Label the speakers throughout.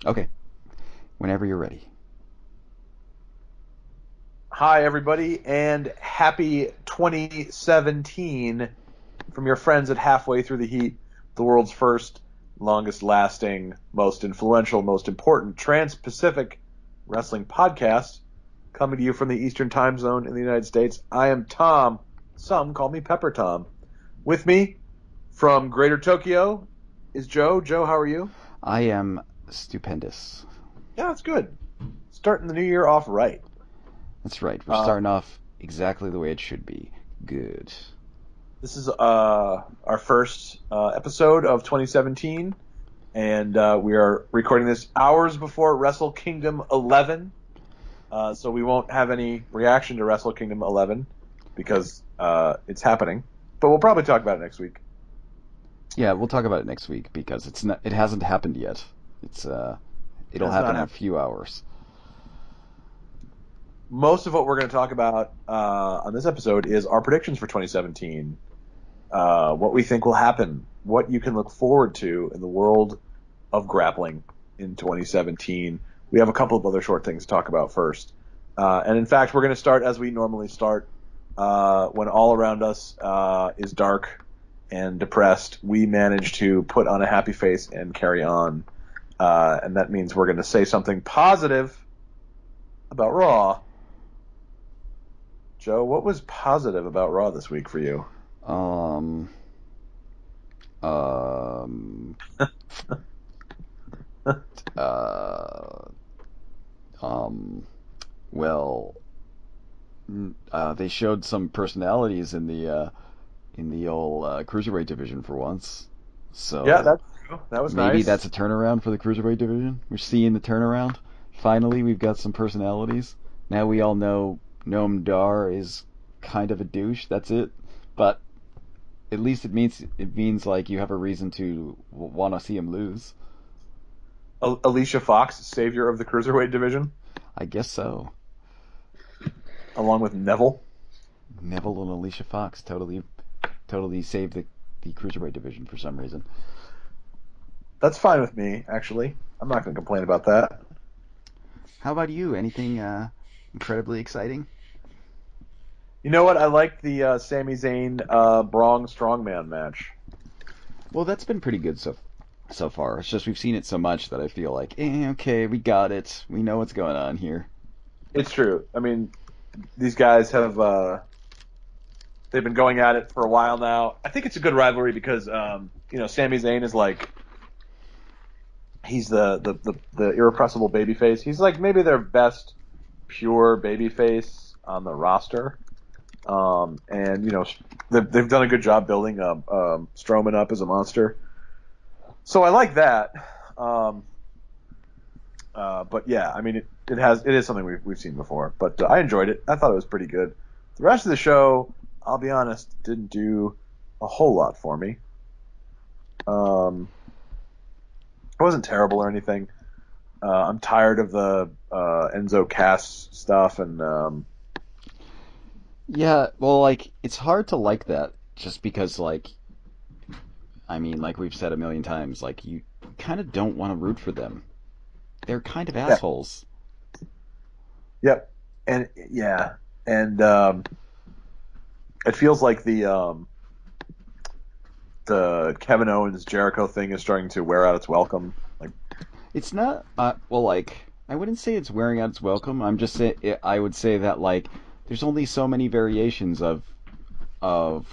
Speaker 1: Okay, whenever you're ready.
Speaker 2: Hi, everybody, and happy 2017 from your friends at Halfway Through the Heat, the world's first, longest lasting, most influential, most important trans Pacific wrestling podcast, coming to you from the Eastern Time Zone in the United States. I am Tom. Some call me Pepper Tom. With me from Greater Tokyo is Joe. Joe, how are you?
Speaker 1: I am stupendous.
Speaker 2: Yeah, it's good. Starting the new year off right.
Speaker 1: That's right. We're
Speaker 2: Uh,
Speaker 1: starting off exactly the way it should be. Good.
Speaker 2: This is our first episode of 2017, and we are recording this hours before Wrestle Kingdom 11. So we won't have any reaction to Wrestle Kingdom 11 because it's happening. But we'll probably talk about it next week.
Speaker 1: Yeah, we'll talk about it next week because it hasn't happened yet. It'll
Speaker 2: Has not
Speaker 1: happen in a
Speaker 2: happened.
Speaker 1: few hours.
Speaker 2: Most of what we're going to talk about on this episode is our predictions for 2017, what we think will happen, what you can look forward to in the world of grappling in 2017. We have a couple of other short things to talk about first. And in fact, we're going to start as we normally start. When all around us is dark and depressed, we manage to put on a happy face and carry on. And that means we're going to say something positive about Raw. Joe, what was positive about Raw this week for you?
Speaker 1: Um, um, uh, um, well, they showed some personalities in the old cruiserweight division for once.
Speaker 2: Yeah,
Speaker 1: So
Speaker 2: that's true. That was
Speaker 1: maybe
Speaker 2: nice.
Speaker 1: that's a turnaround for the cruiserweight division. We're seeing the turnaround. Finally, we've got some personalities. Now we all know Noam Dar is kind of a douche. That's it. But at least it means like you have a reason to want to see him lose.
Speaker 2: Alicia Fox, savior of the cruiserweight division,
Speaker 1: I guess so.
Speaker 2: along with Neville.
Speaker 1: Neville and Alicia Fox totally saved the cruiserweight division for some reason.
Speaker 2: That's fine with me, actually. I'm not going to complain about that.
Speaker 1: How about you? Anything incredibly exciting?
Speaker 2: You know what? I liked the Sami Zayn Braun Strongman match.
Speaker 1: Well, that's been pretty good so far. It's just we've seen it so much that I feel like, okay, we got it. We know what's going on here.
Speaker 2: It's true. I mean, these guys have they've been going at it for a while now. I think it's a good rivalry because Sami Zayn is like he's the irrepressible babyface. He's like maybe their best pure babyface on the roster. And they've done a good job building Strowman up as a monster. So I like that. Um, but yeah, I mean it is something we've seen before. But I enjoyed it. I thought it was pretty good. The rest of the show, I'll be honest, didn't do a whole lot for me. Um, it wasn't terrible or anything. I'm tired of the Enzo Cass stuff, and
Speaker 1: Yeah, well, like it's hard to like that just because, like, I mean, like we've said a million times, like you kind of don't want to root for them. They're kind of
Speaker 2: yeah,
Speaker 1: assholes.
Speaker 2: yep, and yeah, and it feels like the Kevin Owens Jericho thing is starting to wear out its welcome. Like,
Speaker 1: It's not, well, like I wouldn't say it's wearing out its welcome. I would say that like there's only so many variations of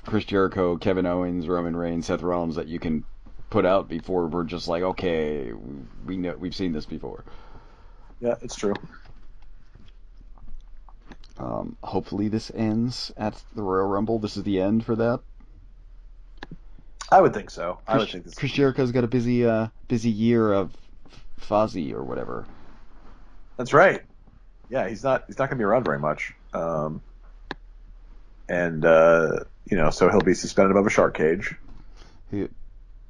Speaker 1: Chris Jericho, Kevin Owens, Roman Reigns, Seth Rollins that you can put out before we're just like, okay, we know we've seen this before.
Speaker 2: yeah, it's true.
Speaker 1: Hopefully this ends at the Royal Rumble. This is the end for that.
Speaker 2: I would think so. I would
Speaker 1: Chris
Speaker 2: think this.
Speaker 1: Chris Jericho's got a busy year of Fozzy or whatever.
Speaker 2: That's right. Yeah, he's not going to be around very much. And so he'll be suspended above a shark cage.
Speaker 1: He,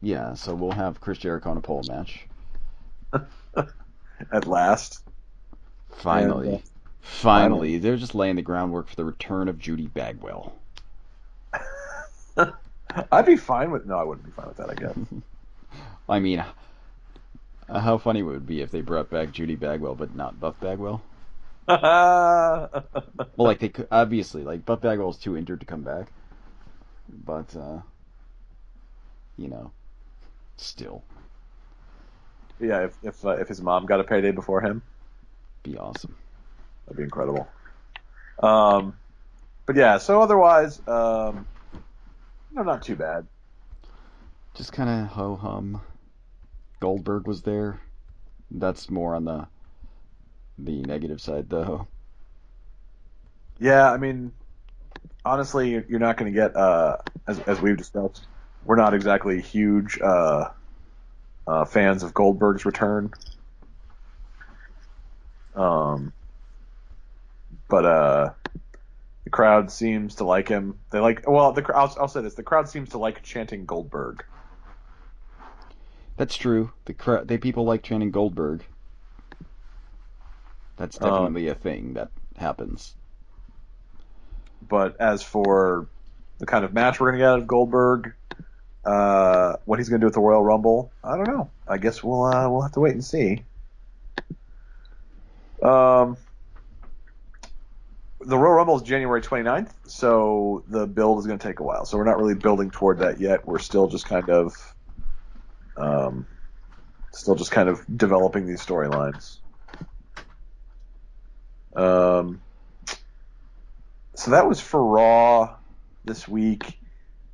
Speaker 1: yeah, so we'll have Chris Jericho in a pole match.
Speaker 2: At last. And
Speaker 1: Finally.
Speaker 2: finally,
Speaker 1: Finally. They're just laying the groundwork for the return of Judy Bagwell.
Speaker 2: I'd be fine with. No, I wouldn't be fine with that. I guess.
Speaker 1: I mean, How funny would it be if they brought back Judy Bagwell, but not Buff Bagwell? Well, like they could obviously, like Buff Bagwell's too injured to come back, but you know, still
Speaker 2: Yeah, if his mom got a payday before him,
Speaker 1: be awesome.
Speaker 2: that'd be incredible. Um, but yeah, so otherwise, not too bad.
Speaker 1: Just kind of ho hum. Goldberg was there. That's more on the negative side, though.
Speaker 2: Yeah, I mean, honestly, you're not going to get as we've discussed. We're not exactly huge fans of Goldberg's return. Um, but the crowd seems to like him. They like well, I'll say this: the crowd seems to like chanting Goldberg.
Speaker 1: That's true. The people like chanting Goldberg. That's
Speaker 2: Um,
Speaker 1: definitely a thing that happens.
Speaker 2: but as for the kind of match we're going to get out of Goldberg, what he's going to do at the Royal Rumble, I don't know. I guess we'll have to wait and see. Um, the Royal Rumble is January 29th, so the build is going to take a while. So we're not really building toward that yet. We're still just kind of um, developing these storylines. Um, so that was for Raw this week.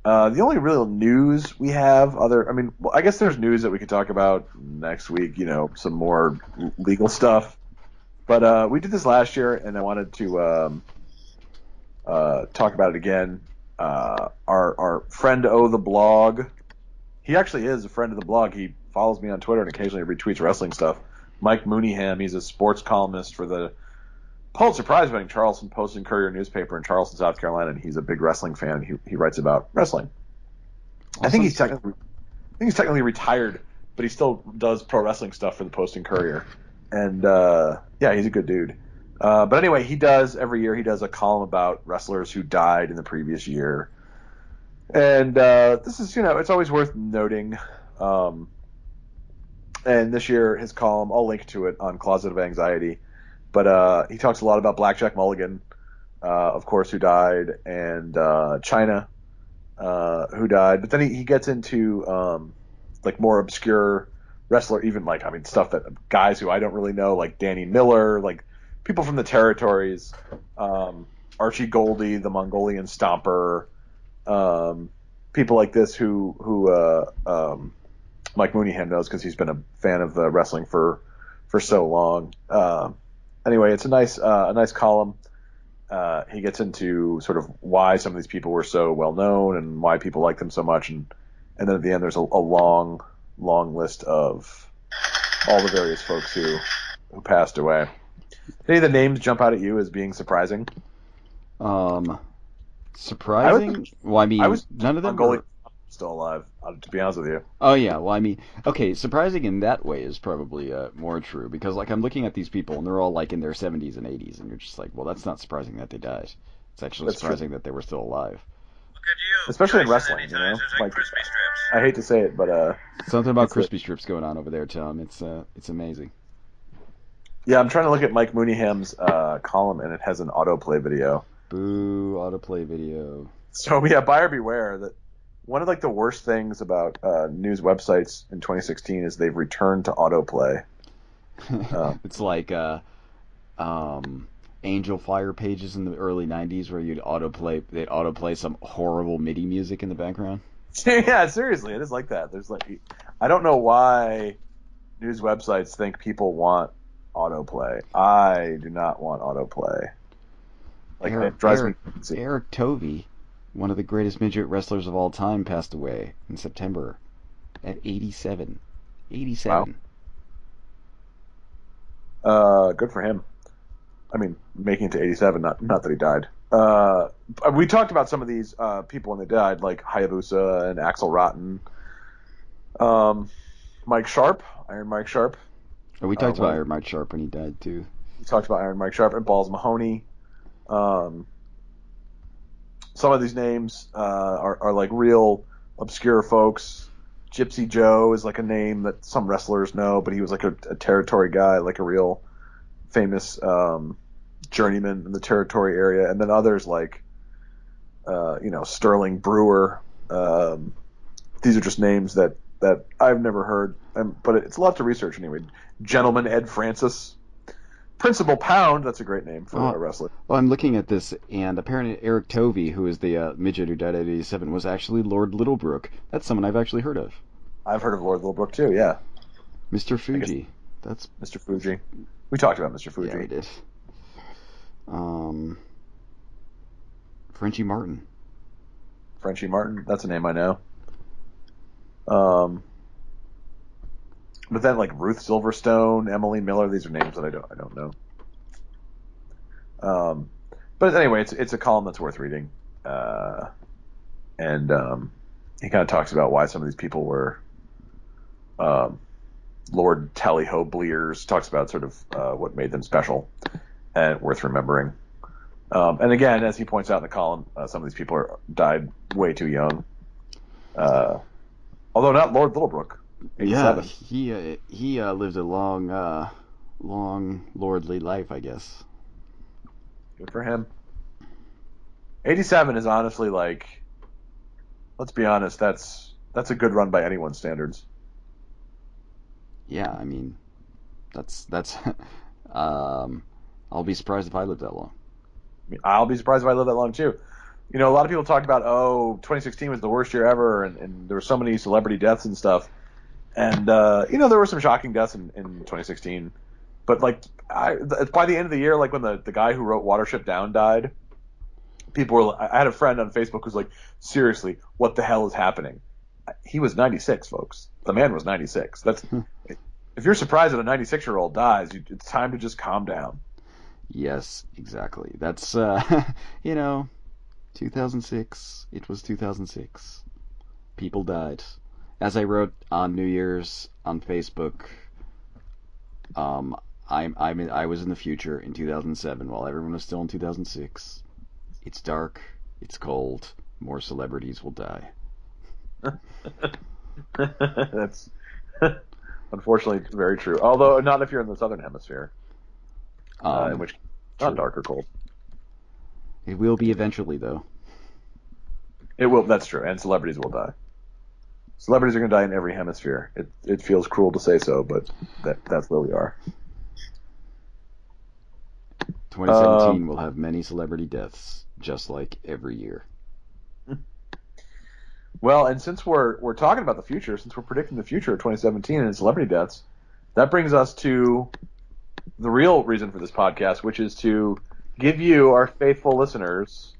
Speaker 2: The only real news we have, I guess there's news that we could talk about next week. Some more legal stuff. But we did this last year, and I wanted to talk about it again. Our friend O the blog, he actually is a friend of the blog. He follows me on Twitter and occasionally retweets wrestling stuff. Mike Mooneyham, he's a sports columnist for the Pulitzer Prize winning Charleston Post and Courier newspaper in Charleston, South Carolina, and he's a big wrestling fan. He writes about wrestling. I think
Speaker 1: Awesome.
Speaker 2: he's technically retired, but he still does pro wrestling stuff for the Post and Courier. And yeah, he's a good dude. But anyway, every year he does a column about wrestlers who died in the previous year. And this is, it's always worth noting. And this year, his column, I'll link to it on Closet of Anxiety. But he talks a lot about Blackjack Mulligan, of course, who died, and China, who died. But then he gets into like more obscure wrestler, even stuff that guys who I don't really know, like Danny Miller, like people from the territories, Archie Goldie, the Mongolian Stomper, people like this who Mike Mooneyham knows because he's been a fan of the wrestling for so long. Anyway, it's a nice column. He gets into sort of why some of these people were so well known and why people like them so much, and then at the end there's a long list of all the various folks who passed away. Did any of the names jump out at you as being surprising?
Speaker 1: Surprising? Well, I mean, none of them
Speaker 2: Mongolian
Speaker 1: were.
Speaker 2: still alive, to be honest with you.
Speaker 1: Oh yeah, well I mean, okay, surprising in that way is probably more true because like I'm looking at these people and they're all like in their 70s and 80s and you're just like, well, that's not surprising that they died. It's actually
Speaker 2: That's true.
Speaker 1: surprising that they were still alive.
Speaker 3: Look at you.
Speaker 2: Especially in
Speaker 3: Jason,
Speaker 2: wrestling,
Speaker 3: anytime there's
Speaker 2: like
Speaker 3: crispy strips.
Speaker 2: I hate to say it, but
Speaker 1: Something about
Speaker 2: it's a,
Speaker 1: crispy strips going on over there, Tom. It's amazing.
Speaker 2: yeah, I'm trying to look at Mike Mooneyham's column, and it has an autoplay video.
Speaker 1: Boo, autoplay video.
Speaker 2: So yeah, buyer beware. That one of the worst things about news websites in 2016 is they've returned to autoplay.
Speaker 1: It's like Angel Fire pages in the early 90s where they'd autoplay some horrible MIDI music in the background.
Speaker 2: Yeah, seriously, it is like that. I don't know why news websites think people want autoplay. I do not want autoplay. It drives me crazy.
Speaker 1: Eric Tovey, one of the greatest midget wrestlers of all time, passed away in September at 87. 87.
Speaker 2: Wow. Good for him. I mean, making it to 87, not that he died. We talked about some of these people when they died, like Hayabusa and Axel Rotten. Mike Sharp, Iron Mike Sharp.
Speaker 1: Oh, we talked about Iron Mike Sharp when he died, too.
Speaker 2: We talked about Iron Mike Sharp and Balls Mahoney. Some of these names are like real obscure folks. Gypsy Joe is like a name that some wrestlers know, but he was like a territory guy, like a real famous journeyman in the territory area. And then others like, Sterling Brewer. These are just names that I've never heard, but it's a lot to research anyway. Gentleman Ed Francis. Principal Pound, that's a great name for a wrestler.
Speaker 1: Well, I'm looking at this, and apparently Eric Tovey, who is the midget who died at 87, was actually Lord Littlebrook. That's someone I've actually heard of.
Speaker 2: I've heard of Lord Littlebrook too, yeah.
Speaker 1: Mr. Fuji. That's
Speaker 2: Mr. Fuji. We talked about Mr. Fuji.
Speaker 1: Yeah, we did. Frenchie Martin.
Speaker 2: Frenchie Martin, that's a name I know. But then like Ruth Silverstone, Emily Miller, these are names that I don't know. But anyway, it's a column that's worth reading. And he kind of talks about why some of these people were Lord Tally-Ho Bleers, talks about sort of what made them special and worth remembering. And again, as he points out in the column, some of these people died way too young. Although not Lord Littlebrook. 87.
Speaker 1: Yeah, he lived a long lordly life, I guess.
Speaker 2: Good for him. 87 is honestly like, let's be honest, that's a good run by anyone's standards.
Speaker 1: Yeah, I mean, that's I'll be surprised if I live that long.
Speaker 2: I'll be surprised if I live that long too. A lot of people talk about, 2016 was the worst year ever, and there were so many celebrity deaths and stuff. And, there were some shocking deaths in 2016. But, like, by the end of the year, like when the guy who wrote Watership Down died, I had a friend on Facebook who's like, seriously, what the hell is happening? He was 96, folks. The man was 96. If you're surprised that a 96-year-old dies, it's time to just calm down.
Speaker 1: Yes, exactly. That's, 2006. It was 2006. People died. As I wrote on New Year's on Facebook, I was in the future in 2007 while everyone was still in 2006. It's dark. It's cold. More celebrities will die.
Speaker 2: That's unfortunately very true. Although not if you're in the southern hemisphere, in which not dark or cold.
Speaker 1: It will be eventually, though.
Speaker 2: It will. That's true, and celebrities will die. Celebrities are going to die in every hemisphere. It feels cruel to say so, but that's where we are.
Speaker 1: 2017 will have many celebrity deaths, just like every year.
Speaker 2: Well, and since we're talking about the future, since we're predicting the future of 2017 and celebrity deaths, that brings us to the real reason for this podcast, which is to give you, our faithful listeners,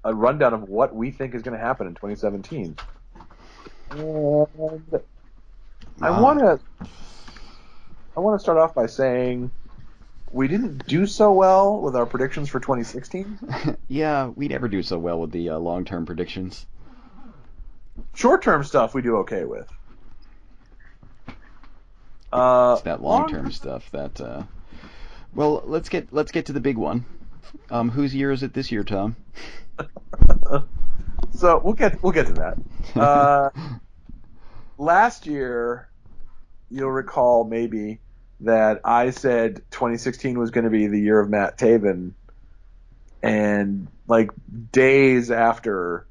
Speaker 2: a rundown of what we think is going to happen in 2017. And I want to start off by saying we didn't do so well with our predictions for 2016.
Speaker 1: Yeah, we never do so well with the long-term predictions.
Speaker 2: Short-term stuff we do okay with.
Speaker 1: It's that long-term stuff that. Well, let's get to the big one. Whose year is it this year, Tom?
Speaker 2: So we'll get to that. Last year, you'll recall maybe that I said 2016 was going to be the year of Matt Taven, and like days after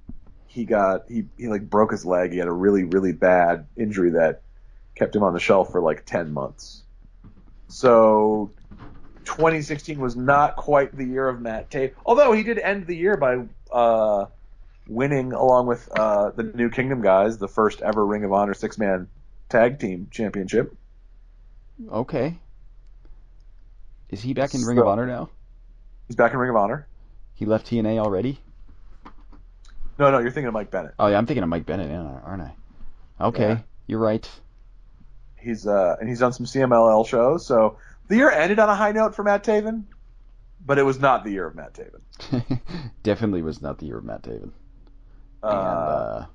Speaker 2: he like broke his leg, he had a really, really bad injury that kept him on the shelf for like 10 months. So 2016 was not quite the year of Matt Taven, although he did end the year by winning, along with the New Kingdom guys, the first ever Ring of Honor 6-man tag team championship.
Speaker 1: Okay. Is he back in Ring of Honor now?
Speaker 2: He's back in Ring of Honor.
Speaker 1: He left TNA already?
Speaker 2: No, you're thinking of Mike Bennett.
Speaker 1: Oh yeah, I'm thinking of Mike Bennett, aren't I? Okay, yeah. You're right.
Speaker 2: He's done some CMLL shows, so the year ended on a high note for Matt Taven, but it was not the year of Matt Taven.
Speaker 1: Definitely was not the year of Matt Taven. And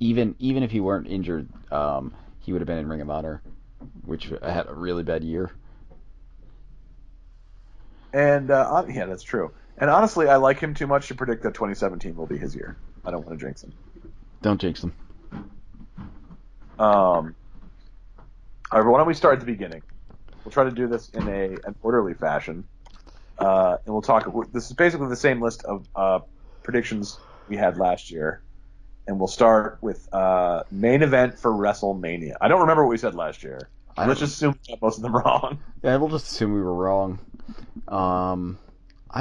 Speaker 1: even if he weren't injured, he would have been in Ring of Honor, which had a really bad year.
Speaker 2: And yeah, that's true. And honestly, I like him too much to predict that 2017 will be his year. I don't want to jinx him.
Speaker 1: Don't jinx them.
Speaker 2: All right, why don't we start at the beginning? We'll try to do this in an orderly fashion, and we'll talk. This is basically the same list of predictions we had last year, and we'll start with main event for WrestleMania. I don't remember what we said last year,
Speaker 1: I
Speaker 2: so let's
Speaker 1: don't.
Speaker 2: just assume we got most of them wrong.
Speaker 1: Yeah, we'll just assume we were wrong. I'm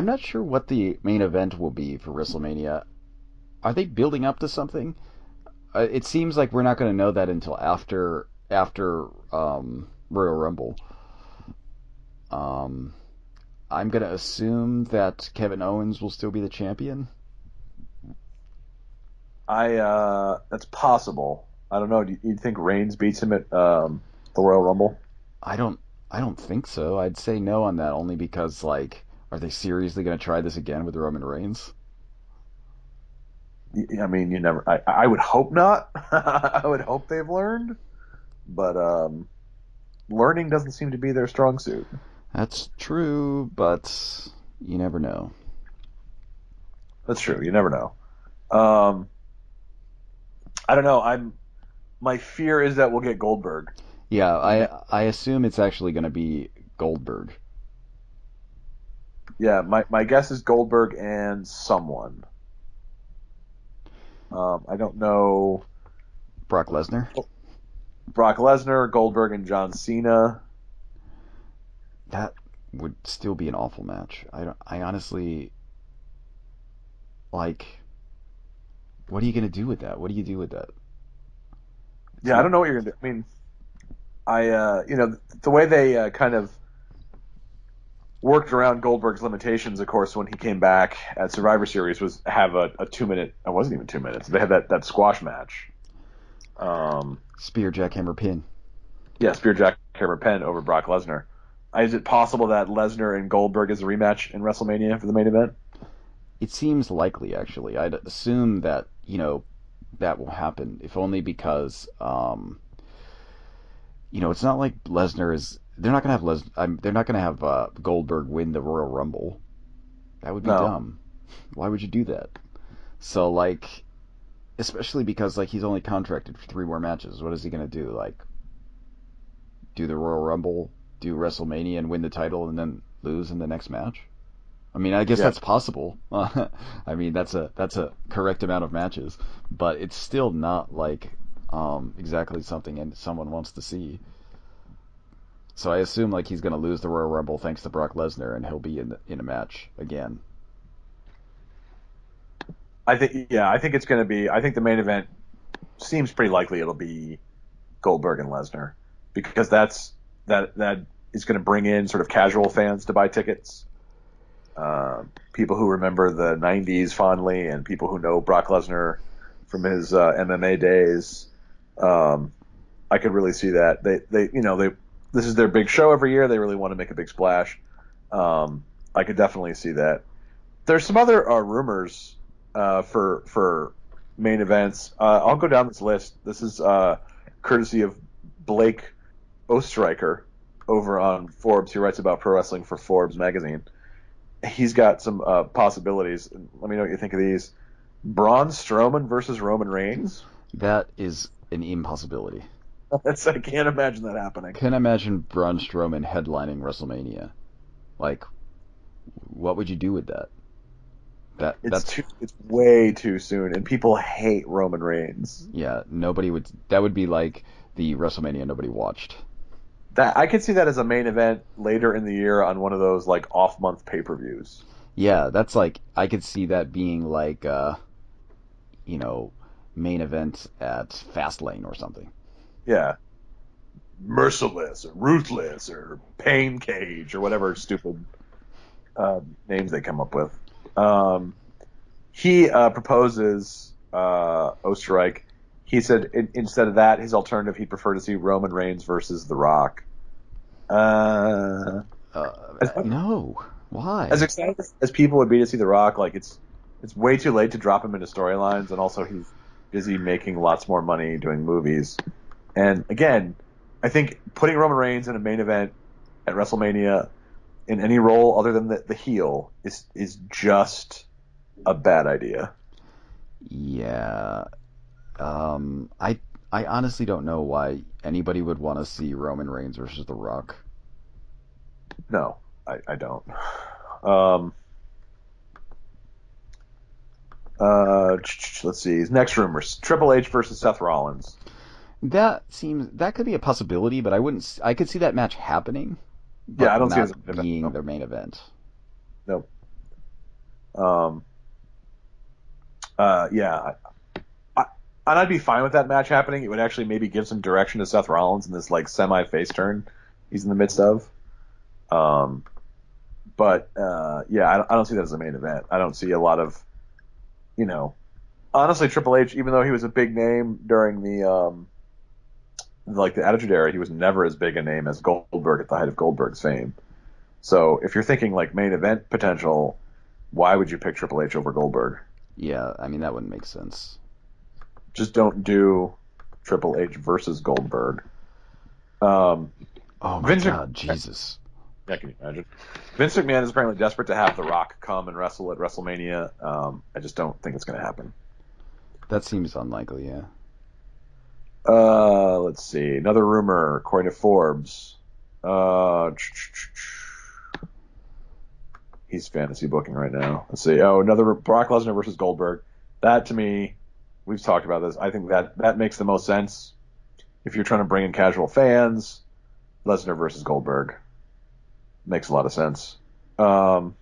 Speaker 1: not sure what the main event will be for WrestleMania. Are they building up to something? It seems like we're not going to know that until after Royal Rumble. Um, I'm going to assume that Kevin Owens will still be the champion.
Speaker 2: That's possible. I don't know. Do you think Reigns beats him at the Royal Rumble?
Speaker 1: I don't I don't think so. I'd say no on that only because like are they seriously going to try this again with Roman Reigns?
Speaker 2: I mean, you never. I would hope not. I would hope they've learned, but learning doesn't seem to be their strong suit.
Speaker 1: That's true, but you never know.
Speaker 2: That's true. You never know. Um, I don't know. My fear is that we'll get Goldberg.
Speaker 1: Yeah, I assume it's actually going to be Goldberg.
Speaker 2: Yeah, my guess is Goldberg and someone. I don't know.
Speaker 1: Brock Lesnar.
Speaker 2: Brock Lesnar, Goldberg, and John Cena.
Speaker 1: That would still be an awful match. I honestly like. What are you gonna do with that? What do you do with that? It's
Speaker 2: Yeah, I
Speaker 1: not.
Speaker 2: don't know what you're gonna do. I mean, the way they kind of worked around Goldberg's limitations, of course, when he came back at Survivor Series was have a 2 minute. It wasn't even 2 minutes. They had that squash match. Um,
Speaker 1: Spear, jackhammer, pin.
Speaker 2: yeah, Spear Jack Hammer Penn over Brock Lesnar. Is it possible that Lesnar and Goldberg is a rematch in WrestleMania for the main event?
Speaker 1: It seems likely, actually. I'd assume that that will happen, if only because it's not like Lesnar is. They're not gonna have they're not gonna have Goldberg win the Royal Rumble. That would be
Speaker 2: No.
Speaker 1: dumb. Why would you do that? So like, especially because like he's only contracted for 3 more matches. What is he gonna do? Like, do the Royal Rumble, do WrestleMania, and win the title, and then lose in the next match? I mean, I guess
Speaker 2: Yeah.
Speaker 1: that's possible. I mean, that's a correct amount of matches, but it's still not like exactly something and someone wants to see. So I assume like he's going to lose the Royal Rumble thanks to Brock Lesnar, and he'll be in a match again.
Speaker 2: I think it's going to be. I think the main event seems pretty likely it'll be Goldberg and Lesnar because that is going to bring in sort of casual fans to buy tickets. People who remember the '90s fondly, and people who know Brock Lesnar from his MMA days. Um, I could really see that they this is their big show every year. They really want to make a big splash. I could definitely see that. There's some other rumors for main events. I'll go down this list. This is courtesy of Blake Ostreicher over on Forbes. He writes about pro wrestling for Forbes magazine. He's got some possibilities. Let me know what you think of these. Braun Strowman versus Roman Reigns.
Speaker 1: That is an impossibility.
Speaker 2: I can't imagine that happening.
Speaker 1: Can imagine Braun Strowman headlining WrestleMania. Like, what would you do with that? That's
Speaker 2: It's way too soon, and people hate Roman Reigns.
Speaker 1: yeah. Nobody would. That would be like the WrestleMania nobody watched.
Speaker 2: That I could see that as a main event later in the year on one of those like off month pay-per-views.
Speaker 1: Yeah, that's like I could see that being like you know main event at Fastlane or something.
Speaker 2: Yeah, Merciless or Ruthless or Pain Cage or whatever stupid names they come up with. He proposes Osterreich. He said instead of that, his alternative, he'd prefer to see Roman Reigns versus The Rock. As,
Speaker 1: No, why?
Speaker 2: as excited as people would be to see The Rock, like it's way too late to drop him into storylines, and also he's busy making lots more money doing movies. And again, I think putting Roman Reigns in a main event at WrestleMania in any role other than the heel is just a bad idea.
Speaker 1: Yeah, I honestly don't know why anybody would want to see Roman Reigns versus The Rock.
Speaker 2: No, I don't. Um, let's see. Next rumors: Triple H versus Seth Rollins.
Speaker 1: That could be a possibility, but I wouldn't. I could see that match happening,
Speaker 2: Yeah,
Speaker 1: but
Speaker 2: I don't see it as a
Speaker 1: not
Speaker 2: main event.
Speaker 1: being
Speaker 2: No,
Speaker 1: their main event.
Speaker 2: nope. Yeah, I, and I'd be fine with that match happening. It would actually maybe give some direction to Seth Rollins in this like semi face turn he's in the midst of. Um, but yeah, I don't see that as a main event. I don't see a lot of, you know, honestly, Triple H, even though he was a big name during the like the Attitude Era, he was never as big a name as Goldberg at the height of Goldberg's fame. So if you're thinking like main event potential, why would you pick Triple H over Goldberg?
Speaker 1: Yeah, I mean that wouldn't make sense.
Speaker 2: Just don't do Triple H versus Goldberg. Um,
Speaker 1: Oh my
Speaker 2: Vince
Speaker 1: God,
Speaker 2: McMahon,
Speaker 1: Jesus.
Speaker 2: yeah, can you imagine? Vince McMahon is apparently desperate to have The Rock come and wrestle at WrestleMania. I just don't think it's going to happen.
Speaker 1: That seems unlikely. Yeah.
Speaker 2: Let's see. Another rumor, according to Forbes. Uh, he's fantasy booking right now. Let's see. Oh, another Brock Lesnar versus Goldberg. That to me, we've talked about this. I think that makes the most sense if you're trying to bring in casual fans. Lesnar versus Goldberg makes a lot of sense. Um,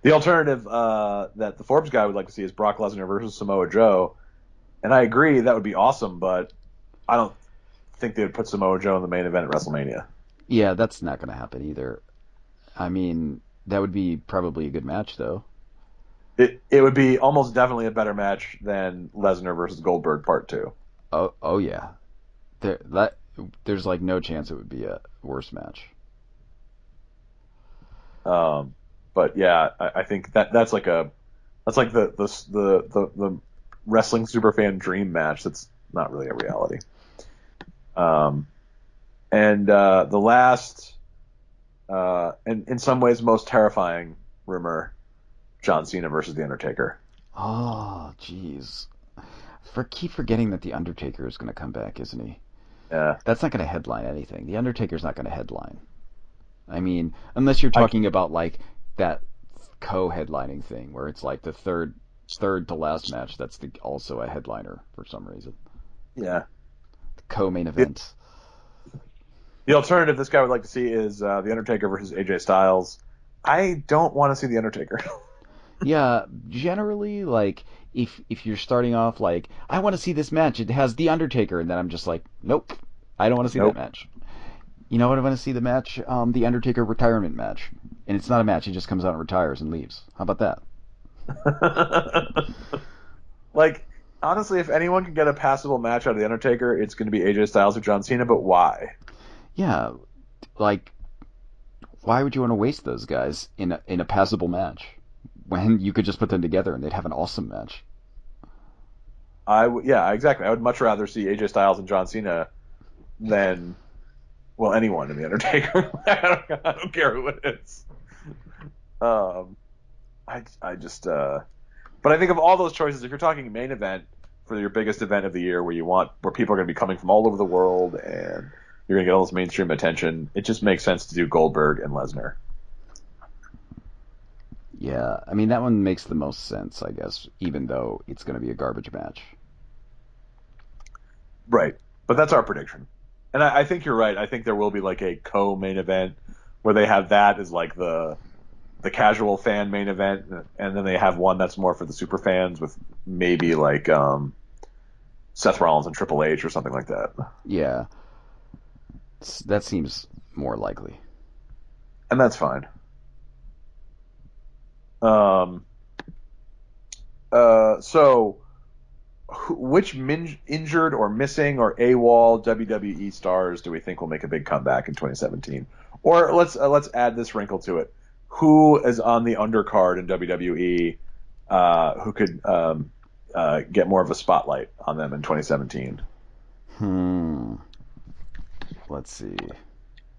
Speaker 2: the alternative that the Forbes guy would like to see is Brock Lesnar versus Samoa Joe, and I agree that would be awesome, but I don't think they would put Samoa Joe in the main event at WrestleMania.
Speaker 1: Yeah, that's not going to happen either. I mean, that would be probably a good match though.
Speaker 2: It would be almost definitely a better match than Lesnar versus Goldberg Part Two.
Speaker 1: Oh yeah. That there's like no chance it would be a worse match.
Speaker 2: Um, but yeah, I think that's like the wrestling superfan dream match. That's not really a reality. Um, and the last and in some ways most terrifying rumor: John Cena versus The Undertaker.
Speaker 1: Oh, jeez. Keep forgetting that the Undertaker is going to come back, isn't he?
Speaker 2: Yeah,
Speaker 1: That's not going to headline anything. The Undertaker's not going to headline. I mean, unless you're
Speaker 2: I
Speaker 1: talking about like that co-headlining thing where it's like the third to last match that's also a headliner for some reason.
Speaker 2: yeah.
Speaker 1: Co-main
Speaker 2: The,
Speaker 1: event.
Speaker 2: the alternative this guy would like to see is The Undertaker versus AJ Styles. I don't want to see The Undertaker.
Speaker 1: Yeah, generally like if you're starting off like I want to see this match, it has the Undertaker, and then I'm just like, nope, I don't want to see that
Speaker 2: Nope.
Speaker 1: match. You know what I want to see the match? The Undertaker retirement match, and it's not a match. He just comes out and retires and leaves. How about that?
Speaker 2: Like, honestly, if anyone can get a passable match out of The Undertaker, it's going to be AJ Styles or John Cena, but why?
Speaker 1: Yeah, like why would you want to waste those guys in a passable match when you could just put them together and they'd have an awesome match?
Speaker 2: Yeah, exactly. I would much rather see AJ Styles and John Cena than, well, anyone in The Undertaker. I don't care who it is. Um, I just, but I think of all those choices, if you're talking main event for your biggest event of the year where people are going to be coming from all over the world and you're going to get all this mainstream attention, it just makes sense to do Goldberg and Lesnar.
Speaker 1: Yeah, I mean that one makes the most sense, I guess, even though it's going to be a garbage match.
Speaker 2: Right. But that's our prediction. And I think you're right. I think there will be like a co-main event where they have that as like the casual fan main event, and then they have one that's more for the super fans with maybe like Seth Rollins and Triple H or something like that.
Speaker 1: Yeah, that seems more likely.
Speaker 2: And that's fine. Um, so which injured or missing or AWOL WWE stars do we think will make a big comeback in 2017? Or let's add this wrinkle to it. Who is on the undercard in WWE who could get more of a spotlight on them in 2017?
Speaker 1: Hmm. Let's see.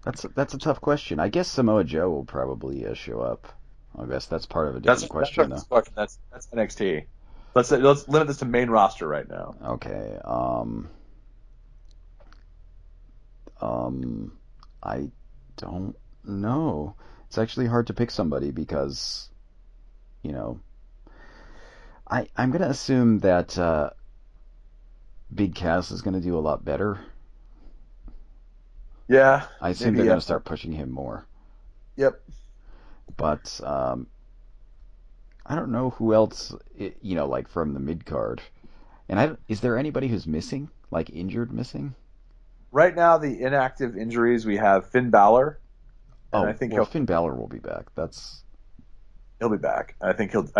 Speaker 1: That's a tough question. I guess Samoa Joe will probably show up. I guess that's part of a different
Speaker 2: That's not
Speaker 1: question, though.
Speaker 2: this question. That's NXT. let's limit this to main roster right now.
Speaker 1: Okay. Um, I don't know. It's actually hard to pick somebody because, you know, I'm gonna assume that Big Cass is gonna do a lot better.
Speaker 2: Yeah,
Speaker 1: I assume they're
Speaker 2: maybe.
Speaker 1: gonna start pushing him more.
Speaker 2: Yep.
Speaker 1: But I don't know who else, like from the mid card. And is there anybody who's missing, like injured missing?
Speaker 2: Right now, the inactive injuries we have Finn Balor, and I
Speaker 1: Oh,
Speaker 2: think
Speaker 1: well, Finn Balor will be back.
Speaker 2: he'll be back. I think they'll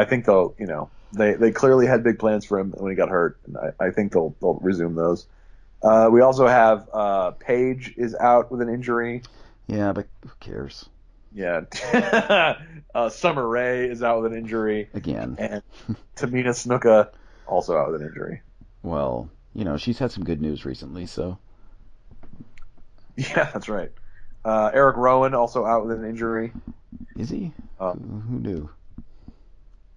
Speaker 2: they clearly had big plans for him when he got hurt, and I think they'll resume those. We also have Paige is out with an injury.
Speaker 1: Yeah, but who cares?
Speaker 2: Yeah. Summer Rae is out with an injury,
Speaker 1: Again.
Speaker 2: and Tamina Snuka also out with an injury.
Speaker 1: Well, she's had some good news recently, so
Speaker 2: Yeah, that's right. Eric Rowan also out with an injury.
Speaker 1: is he?
Speaker 2: Uh,
Speaker 1: Who knew?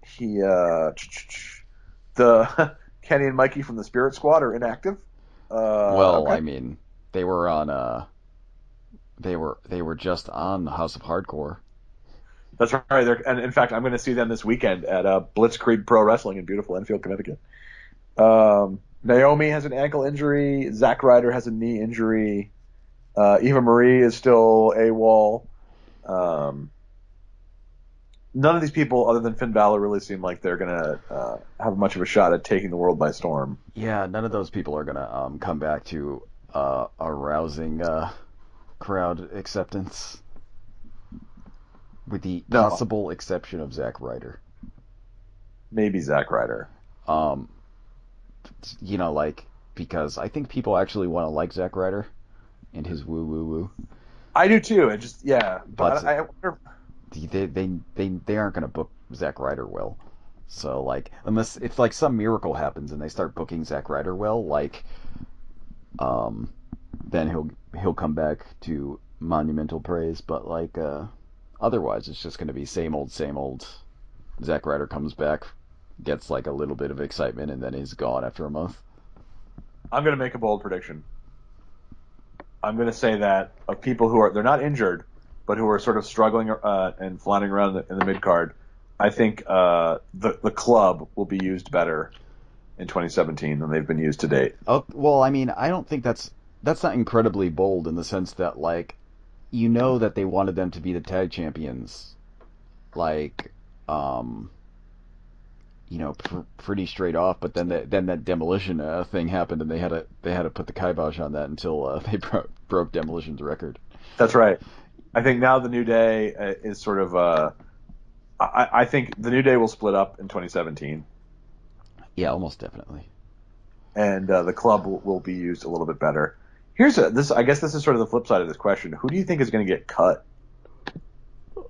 Speaker 2: he the Kenny and Mikey from the Spirit Squad are inactive.
Speaker 1: Well,
Speaker 2: Okay,
Speaker 1: I mean, they were on they were just on House of Hardcore.
Speaker 2: that's right. And in fact, I'm going to see them this weekend at Blitzkrieg Pro Wrestling in beautiful Enfield, Connecticut. Naomi has an ankle injury. Zack Ryder has a knee injury. Eva Marie is still AWOL. Um, None of these people, other than Finn Balor, really seem like they're going to have much of a shot at taking the world by storm.
Speaker 1: Yeah, none of those people are gonna come back to a rousing crowd acceptance, with the
Speaker 2: No,
Speaker 1: possible exception of Zack Ryder.
Speaker 2: maybe Zack Ryder.
Speaker 1: Um, like because I think people actually want to like Zack Ryder and his woo woo woo,
Speaker 2: I do too. It just, yeah. But
Speaker 1: but
Speaker 2: I wonder.
Speaker 1: they aren't gonna book Zack Ryder well. So like, unless it's like some miracle happens and they start booking Zack Ryder well, like, um, then he'll come back to monumental praise. But like, otherwise, it's just gonna be same old, same old. Zack Ryder comes back, gets like a little bit of excitement, and then he's gone after a month.
Speaker 2: I'm going to make a bold prediction. I'm going to say that of people they're not injured, but who are sort of struggling and flying around in the mid card, I think the club will be used better in 2017 than they've been used to date.
Speaker 1: Oh, well, I mean, I don't think that's not incredibly bold in the sense that like, that they wanted them to be the tag champions, like, um, pretty straight off. But then that demolition thing happened, and they had to put the kibosh on that until they broke demolition's record.
Speaker 2: That's right. I think now the New Day is sort of. I think the New Day will split up in 2017,
Speaker 1: Yeah, almost definitely.
Speaker 2: and the club will be used a little bit better. This. I guess this is sort of the flip side of this question. Who do you think is going to get cut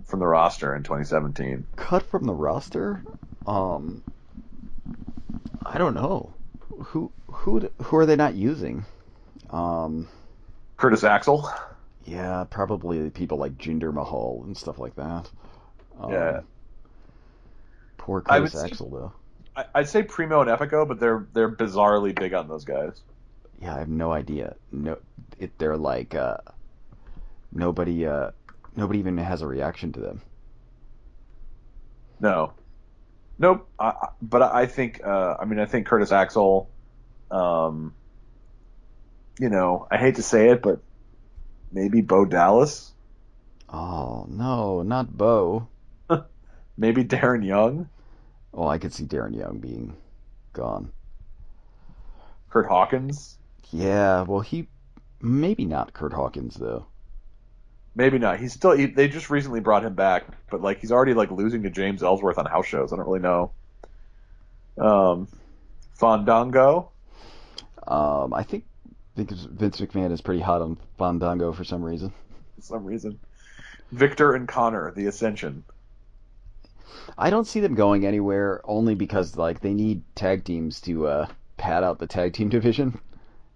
Speaker 2: from the roster in 2017?
Speaker 1: Cut from the roster? Um, I don't know. Who are they not using? Um,
Speaker 2: Curtis Axel.
Speaker 1: yeah, probably people like Jinder Mahal and stuff like that.
Speaker 2: Yeah.
Speaker 1: Um, Poor
Speaker 2: I would
Speaker 1: Curtis
Speaker 2: say
Speaker 1: Axel though.
Speaker 2: I'd say Primo and Epico, but they're bizarrely big on those guys.
Speaker 1: Yeah, I have no idea. No, they're like nobody. Nobody even has a reaction to them.
Speaker 2: No, nope. But I think I think Curtis Axel. Um, I hate to say it, but maybe Bo Dallas,
Speaker 1: Oh no, not Bo.
Speaker 2: maybe Darren Young,
Speaker 1: Well, I could see Darren Young being gone.
Speaker 2: Kurt Hawkins.
Speaker 1: Yeah, well, he maybe not Kurt Hawkins though.
Speaker 2: Maybe not. They just recently brought him back, but like he's already like losing to James Ellsworth on house shows. I don't really know. Um, Fandango.
Speaker 1: I think Vince McMahon is pretty hot on Fandango for some reason.
Speaker 2: For some reason. Victor and Connor, the Ascension.
Speaker 1: I don't see them going anywhere only because like they need tag teams to pad out the tag team division,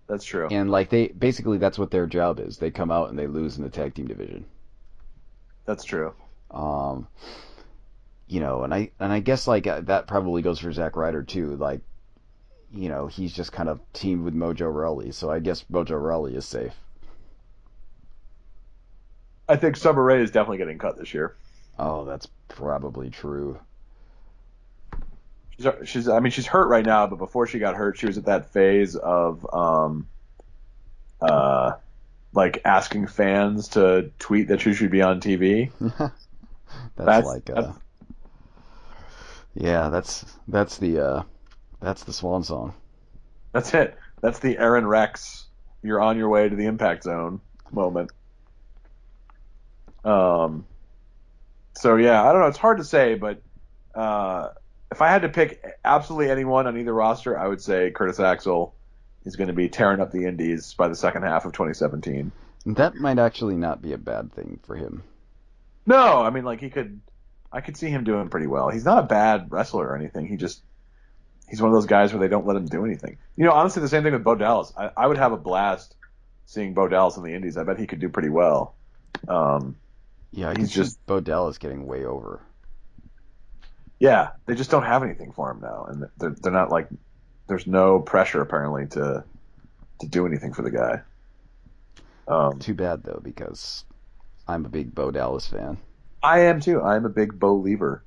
Speaker 2: That's true.
Speaker 1: and like they basically that's what their job is. They come out and they lose in the tag team division.
Speaker 2: That's true.
Speaker 1: Um, and I guess like that probably goes for Zack Ryder too. Like, he's just kind of teamed with Mojo Rawley, so I guess Mojo Rawley is safe.
Speaker 2: I think Summer Rae is definitely getting cut this year.
Speaker 1: Oh, that's probably true.
Speaker 2: I mean, she's hurt right now, but before she got hurt, she was at that phase of uh, like asking fans to tweet that she should be on TV.
Speaker 1: That's
Speaker 2: That's
Speaker 1: like
Speaker 2: that's
Speaker 1: yeah, that's the swan song.
Speaker 2: that's it. That's the Aaron Rex. You're on your way to the impact zone moment. Um, so yeah, I don't know. It's hard to say, but uh, if I had to pick absolutely anyone on either roster, I would say Curtis Axel is going to be tearing up the Indies by the second half of 2017.
Speaker 1: That might actually not be a bad thing for him.
Speaker 2: No, I mean like I could see him doing pretty well. He's not a bad wrestler or anything. He's one of those guys where they don't let him do anything. Honestly, the same thing with Bo Dallas. I would have a blast seeing Bo Dallas in the Indies. I bet he could do pretty well. Um,
Speaker 1: Yeah, I can
Speaker 2: he's
Speaker 1: see
Speaker 2: just
Speaker 1: Bo Dallas getting way over.
Speaker 2: Yeah, they just don't have anything for him now, and they're not like there's no pressure apparently to do anything for the guy. Um,
Speaker 1: Too bad though, because I'm a big Bo Dallas fan.
Speaker 2: I am too. I'm a big Bo Lever,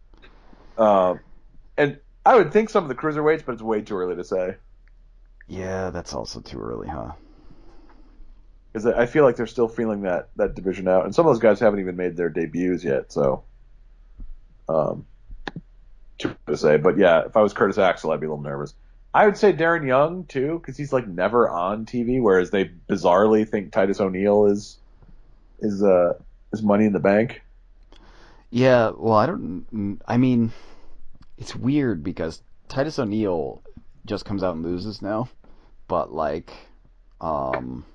Speaker 2: and I would think some of the cruiserweights, but it's way too early to say
Speaker 1: Yeah, that's also too early, huh?
Speaker 2: because I feel like they're still feeling that division out, and some of those guys haven't even made their debuts yet. So, um, too early to say. But yeah, if I was Curtis Axel, I'd be a little nervous. I would say Darren Young too, because he's like never on TV, whereas they bizarrely think Titus O'Neil is Money in the Bank.
Speaker 1: Yeah, well, I mean, it's weird because Titus O'Neil just comes out and loses now, but like, um,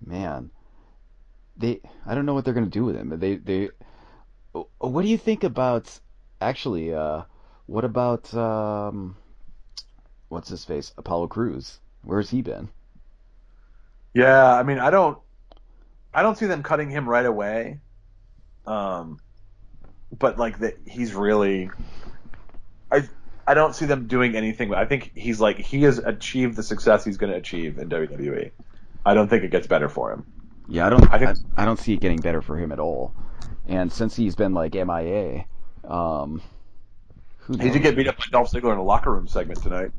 Speaker 1: man, I don't know what they're gonna do with him. What do you think about actually? What about what's his face? Apollo Crews. Where's he been?
Speaker 2: Yeah, I mean, I don't see them cutting him right away. Um, but like that, he's really I I don't see them doing anything. I think he has achieved the success he's going to achieve in WWE. I don't think it gets better for him.
Speaker 1: Yeah, I don't,
Speaker 2: I think
Speaker 1: I don't see it getting better for him at all. And since he's been like MIA, um, who
Speaker 2: he did
Speaker 1: knows?
Speaker 2: get beat up by Dolph Ziggler in a locker room segment tonight.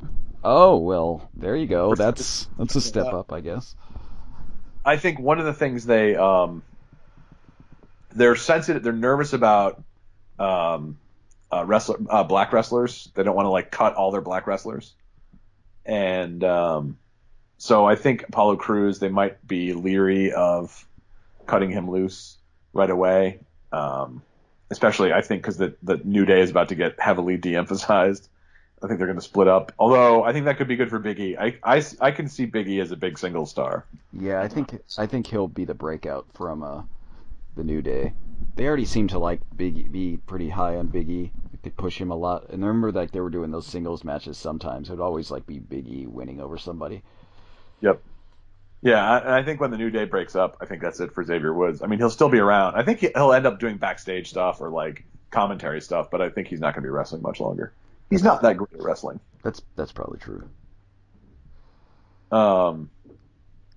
Speaker 1: Oh well, there you go.
Speaker 2: First,
Speaker 1: That's a step up, I guess.
Speaker 2: I think one of the things they're sensitive, they're nervous about um, black wrestlers. They don't want to like cut all their black wrestlers, and so I think Apollo Crews they might be leery of cutting him loose right away. Especially I think because the New Day is about to get heavily de-emphasized. I think they're going to split up. Although I think that could be good for Big E. I can see Big E as a big single star.
Speaker 1: Yeah, I think he'll be the breakout from the New Day. They already seem to like be pretty high on Big E. They push him a lot. And I remember like they were doing those singles matches sometimes. It would always like be Big E winning over somebody.
Speaker 2: Yep. Yeah, I think when the New Day breaks up, I think that's it for Xavier Woods. I mean, he'll still be around. I think he'll end up doing backstage stuff or like commentary stuff, but I think he's not going to be wrestling much longer. He's not that great at wrestling.
Speaker 1: That's probably true.
Speaker 2: Um,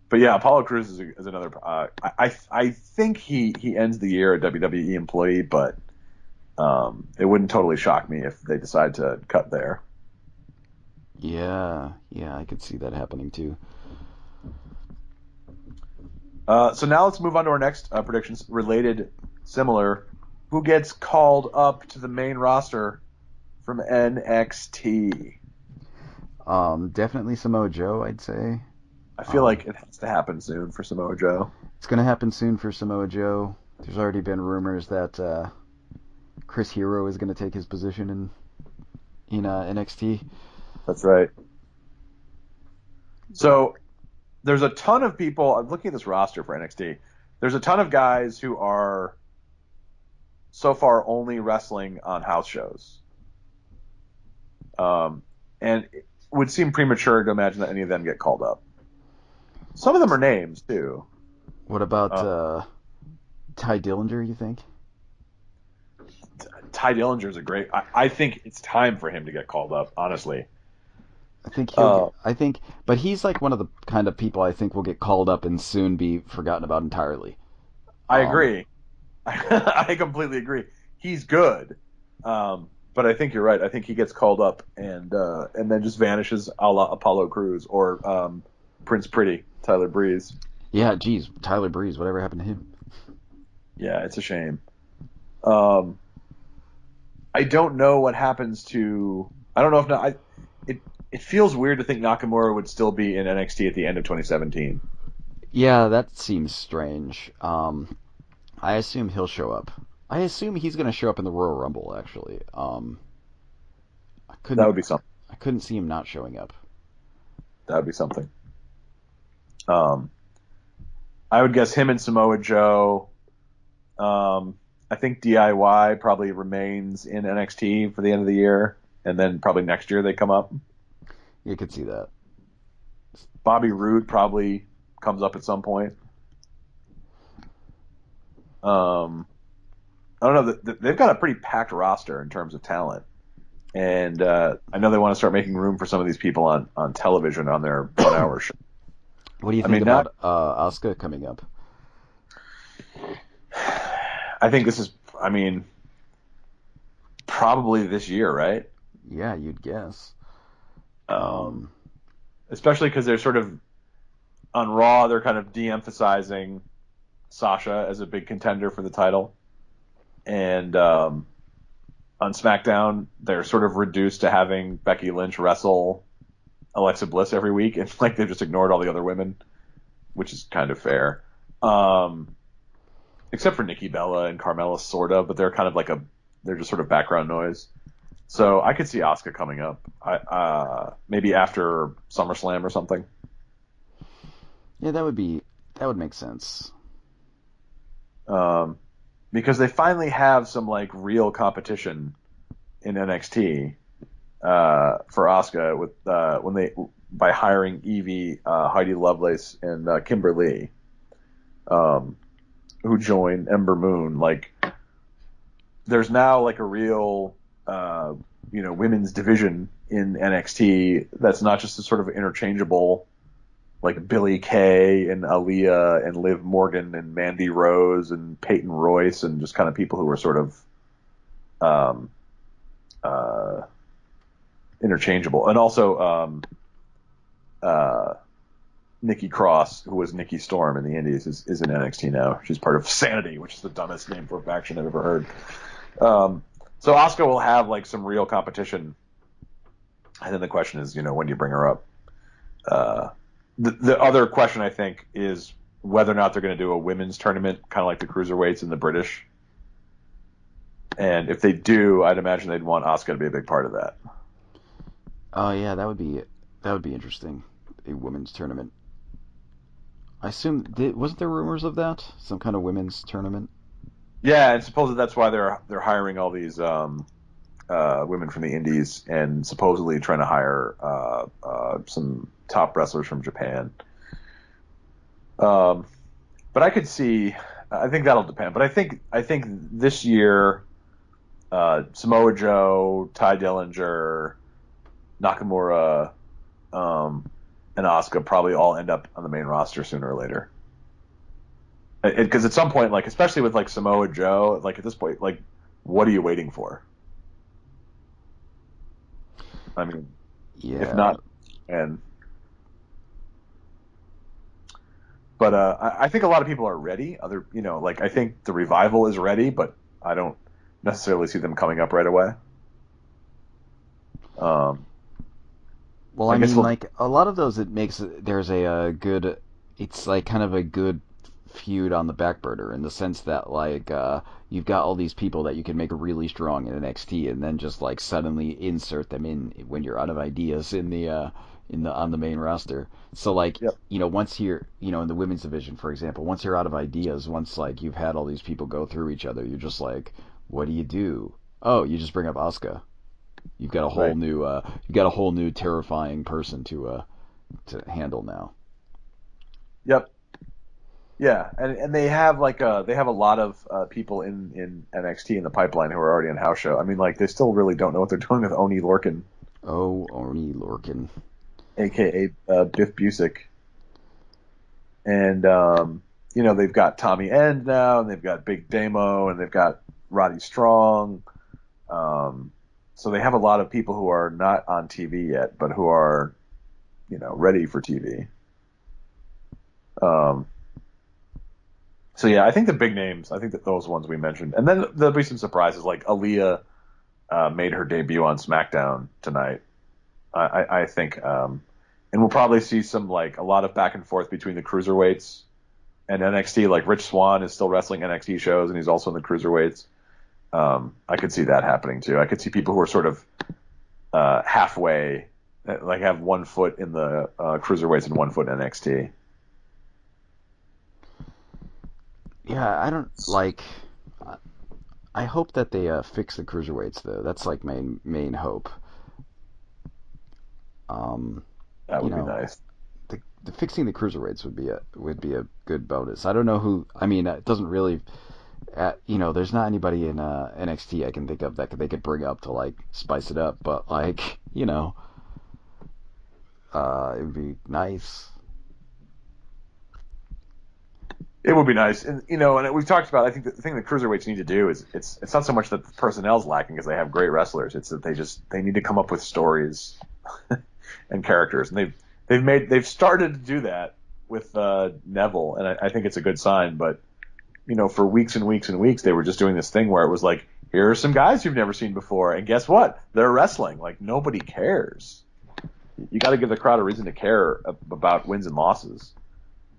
Speaker 2: but yeah, Apollo Crews is another. I think he ends the year a WWE employee, but it wouldn't totally shock me if they decide to cut there.
Speaker 1: Yeah, I could see that happening too.
Speaker 2: So now let's move on to our next predictions related, similar. Who gets called up to the main roster from NXT?
Speaker 1: Definitely Samoa Joe, I'd say.
Speaker 2: I feel like it has to happen soon for Samoa Joe.
Speaker 1: It's gonna happen soon for Samoa Joe. There's already been rumors that Chris Hero is gonna take his position in NXT.
Speaker 2: That's right. So there's a ton of people. I'm looking at this roster for NXT. There's a ton of guys who are so far only wrestling on house shows. And it would seem premature to imagine that any of them get called up. Some of them are names too.
Speaker 1: What about Ty Dillinger, you think?
Speaker 2: Ty Dillinger's a great. I think it's time for him to get called up. Honestly,
Speaker 1: I think he'll get.
Speaker 2: uh,
Speaker 1: I think, but he's like one of the kind of people I think will get called up and soon be forgotten about entirely.
Speaker 2: I
Speaker 1: Um,
Speaker 2: agree. I completely agree. He's good, but I think you're right. I think he gets called up and then just vanishes, a la Apollo Crews or Prince Pretty, Tyler Breeze.
Speaker 1: yeah, geez, Tyler Breeze, whatever happened to him?
Speaker 2: Yeah, it's a shame. Um, I don't know what happens to. I don't know if it it feels weird to think Nakamura would still be in NXT at the end of 2017.
Speaker 1: Yeah, that seems strange. I assume he'll show up. I assume he's going to show up in the Royal Rumble. Actually, I
Speaker 2: That
Speaker 1: couldn't.
Speaker 2: would be something.
Speaker 1: I couldn't see him not showing up.
Speaker 2: That would be something. Um, I would guess him and Samoa Joe. I think DIY probably remains in NXT for the end of the year, and then probably next year they come up.
Speaker 1: You could see that.
Speaker 2: Bobby Roode probably comes up at some point. Um, I don't know. They've got a pretty packed roster in terms of talent, and I know they want to start making room for some of these people on television on their 1 hour show.
Speaker 1: What do you
Speaker 2: I
Speaker 1: think
Speaker 2: mean, not.
Speaker 1: about Asuka coming up?
Speaker 2: I think this is. I mean, probably this year, right?
Speaker 1: Yeah, you'd guess.
Speaker 2: Um,
Speaker 1: Um,
Speaker 2: Especially because they're sort of on Raw. They're kind of de-emphasizing Sasha as a big contender for the title, and on SmackDown they're sort of reduced to having Becky Lynch wrestle Alexa Bliss every week, and like they've just ignored all the other women, which is kind of fair. Um, Except for Nikki Bella and Carmella, sort of, but they're kind of like they're just sort of background noise. So I could see Asuka coming up, maybe after SummerSlam or something.
Speaker 1: yeah, that would make sense.
Speaker 2: Um, because they finally have some like real competition in NXT for Asuka with when they by hiring Evie, Heidi Lovelace, and Kimberly, um, who joined Ember Moon. Like, there's now like a real women's division in NXT that's not just a sort of interchangeable like Billie Kay and Aaliyah and Liv Morgan and Mandy Rose and Peyton Royce and just kind of people who are sort of um, uh, interchangeable. And also uh, Nikki Cross, who was Nikki Storm in the Indies, is in NXT now. She's part of Sanity, which is the dumbest name for a faction I've ever heard. So Asuka will have like some real competition, and then the question is, when do you bring her up? Uh, the other question I think is whether or not they're going to do a women's tournament, kind of like the cruiserweights and the British. And if they do, I'd imagine they'd want Asuka to be a big part of that.
Speaker 1: Oh yeah, that would be interesting. A women's tournament. I assume wasn't there rumors of that? Some kind of women's tournament.
Speaker 2: Yeah, and supposedly that's why they're hiring all these women from the Indies and supposedly trying to hire some top wrestlers from Japan. Um, but I could see. I think that'll depend. But I think this year, Samoa Joe, Ty Dillinger, Nakamura, and Asuka probably all end up on the main roster sooner or later. Because at some point, like especially with like Samoa Joe, like at this point, like what are you waiting for? I mean, if
Speaker 1: Yeah,
Speaker 2: not, and but I think a lot of people are ready. Like I think the revival is ready, but I don't necessarily see them coming up right away. Um,
Speaker 1: well,
Speaker 2: I
Speaker 1: I
Speaker 2: guess
Speaker 1: mean,
Speaker 2: we'll.
Speaker 1: like a lot of those, there's good, it's like kind of a good feud on the back burner in the sense that like you've got all these people that you can make really strong in NXT, and then just like suddenly insert them in when you're out of ideas in the on the main roster. So like
Speaker 2: Yep.
Speaker 1: once you're in the women's division, for example, once you're out of ideas, once like you've had all these people go through each other, you're just like, what do you do? Oh, you just bring up Asuka.
Speaker 2: Right.
Speaker 1: You've got a whole new terrifying person to handle now.
Speaker 2: Yep. Yeah, and they have they have a lot of people in NXT in the pipeline who are already in house show. I mean, like they still really don't know what they're doing with Oni Lorcan,
Speaker 1: Oh, Orny Lorcan.
Speaker 2: aka Biff Busick, and they've got Tommy End now, and they've got Big Damo, and they've got Roddy Strong. So they have a lot of people who are not on TV yet, but who are ready for TV. Um, so yeah, I think the big names, I think that those ones we mentioned, and then there'll be some surprises like Aaliyah made her debut on SmackDown tonight. I think, and we'll probably see some a lot of back and forth between the cruiserweights and NXT. Like Rich Swann is still wrestling NXT shows, and he's also in the cruiserweights. I could see that happening too. I could see people who are sort of halfway, like have one foot in the cruiserweights and one foot in NXT.
Speaker 1: Yeah, I don't like. I hope that they fix the cruiserweights though. That's like main hope. Um,
Speaker 2: That
Speaker 1: you
Speaker 2: would be
Speaker 1: know,
Speaker 2: nice.
Speaker 1: the fixing the cruiserweights would be a good bonus. I don't know who. I mean, it doesn't really. There's not anybody in NXT I can think of that they could bring up to like spice it up. But like, it would be nice.
Speaker 2: It would be nice, and and we've talked about. I think the thing that cruiserweights need to do is it's not so much that the personnel's lacking because they have great wrestlers. It's that they need to come up with stories and characters, and they've started to do that with Neville, and I think it's a good sign. But for weeks and weeks and weeks, they were just doing this thing where it was like, here are some guys you've never seen before, and guess what? They're wrestling. Like nobody cares. You got to give the crowd a reason to care about wins and losses,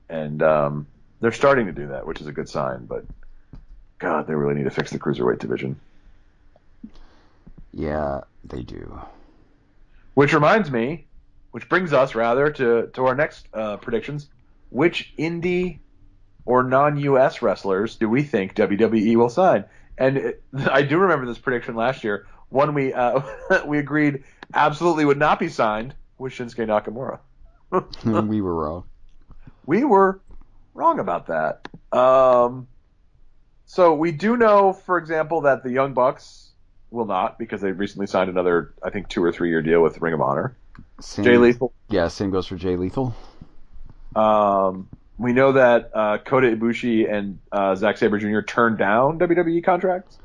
Speaker 2: and they're starting to do that, which is a good sign. But God, they really need to fix the cruiserweight division.
Speaker 1: Yeah, they do.
Speaker 2: Which reminds me, which brings us rather to our next predictions. Which indie or non-US wrestlers do we think WWE will sign? And I do remember this prediction last year. One we we agreed absolutely would not be signed was Shinsuke Nakamura.
Speaker 1: We were wrong.
Speaker 2: We were wrong about that. So we do know, for example, that the Young Bucks will not because they recently signed another, I think, 2 or 3 year deal with Ring of Honor. Jay
Speaker 1: Same.
Speaker 2: Lethal.
Speaker 1: Yeah, same goes for Jay Lethal.
Speaker 2: We know that Kota Ibushi and Zack Sabre Jr. turned down WWE contracts,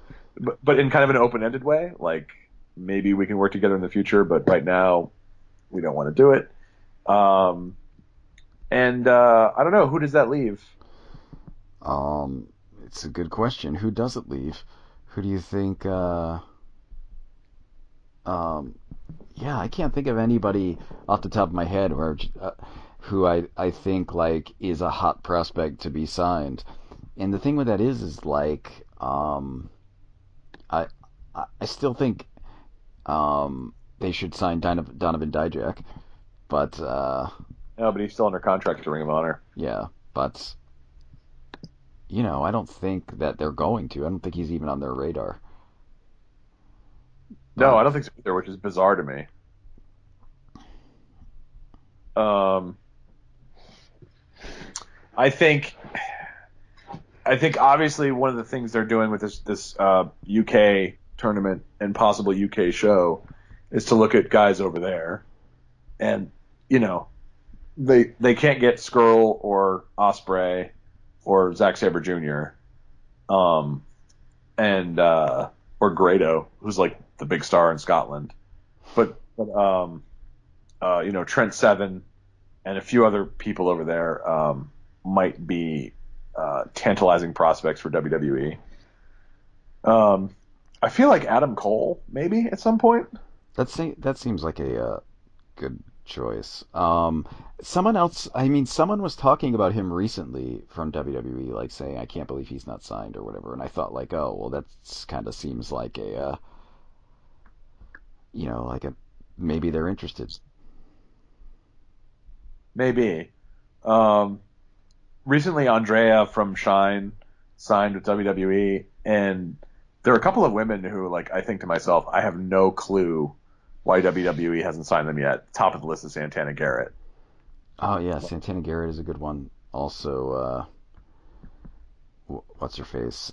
Speaker 2: but in kind of an open-ended way. Like maybe we can work together in the future, but right now we don't want to do it. And I don't know, who does that leave?
Speaker 1: It's a good question. Who does it leave? Who do you think? Um, yeah, I can't think of anybody off the top of my head who I think like is a hot prospect to be signed. And the thing with that is like I I still think they should sign Donovan Dijak, but
Speaker 2: No, but he's still under contract to Ring of Honor.
Speaker 1: yeah, but I don't think that they're going to. I don't think he's even on their radar.
Speaker 2: No,
Speaker 1: But
Speaker 2: I don't think so either, which is bizarre to me. Um, I think I think obviously one of the things they're doing with this UK tournament and possible UK show is to look at guys over there, and you know they can't get Skrull or Osprey or Zack Sabre Jr. Um, and or Grado, who's like the big star in Scotland, but Trent Seven and a few other people over there might be tantalizing prospects for WWE. I feel like Adam Cole maybe at some point.
Speaker 1: that seems like a good choice. Someone else. I mean, someone was talking about him recently from WWE, like saying, "I can't believe he's not signed" or whatever. And I thought, like, oh, well, that kind of seems like like a maybe they're interested.
Speaker 2: Maybe. Um, Recently, Andrea from Shine signed with WWE, and there are a couple of women who, like, I think to myself, I have no clue why WWE hasn't signed them yet. Top of the list is Santana Garrett.
Speaker 1: Oh yeah, Santana Garrett is a good one. Also, what's her face,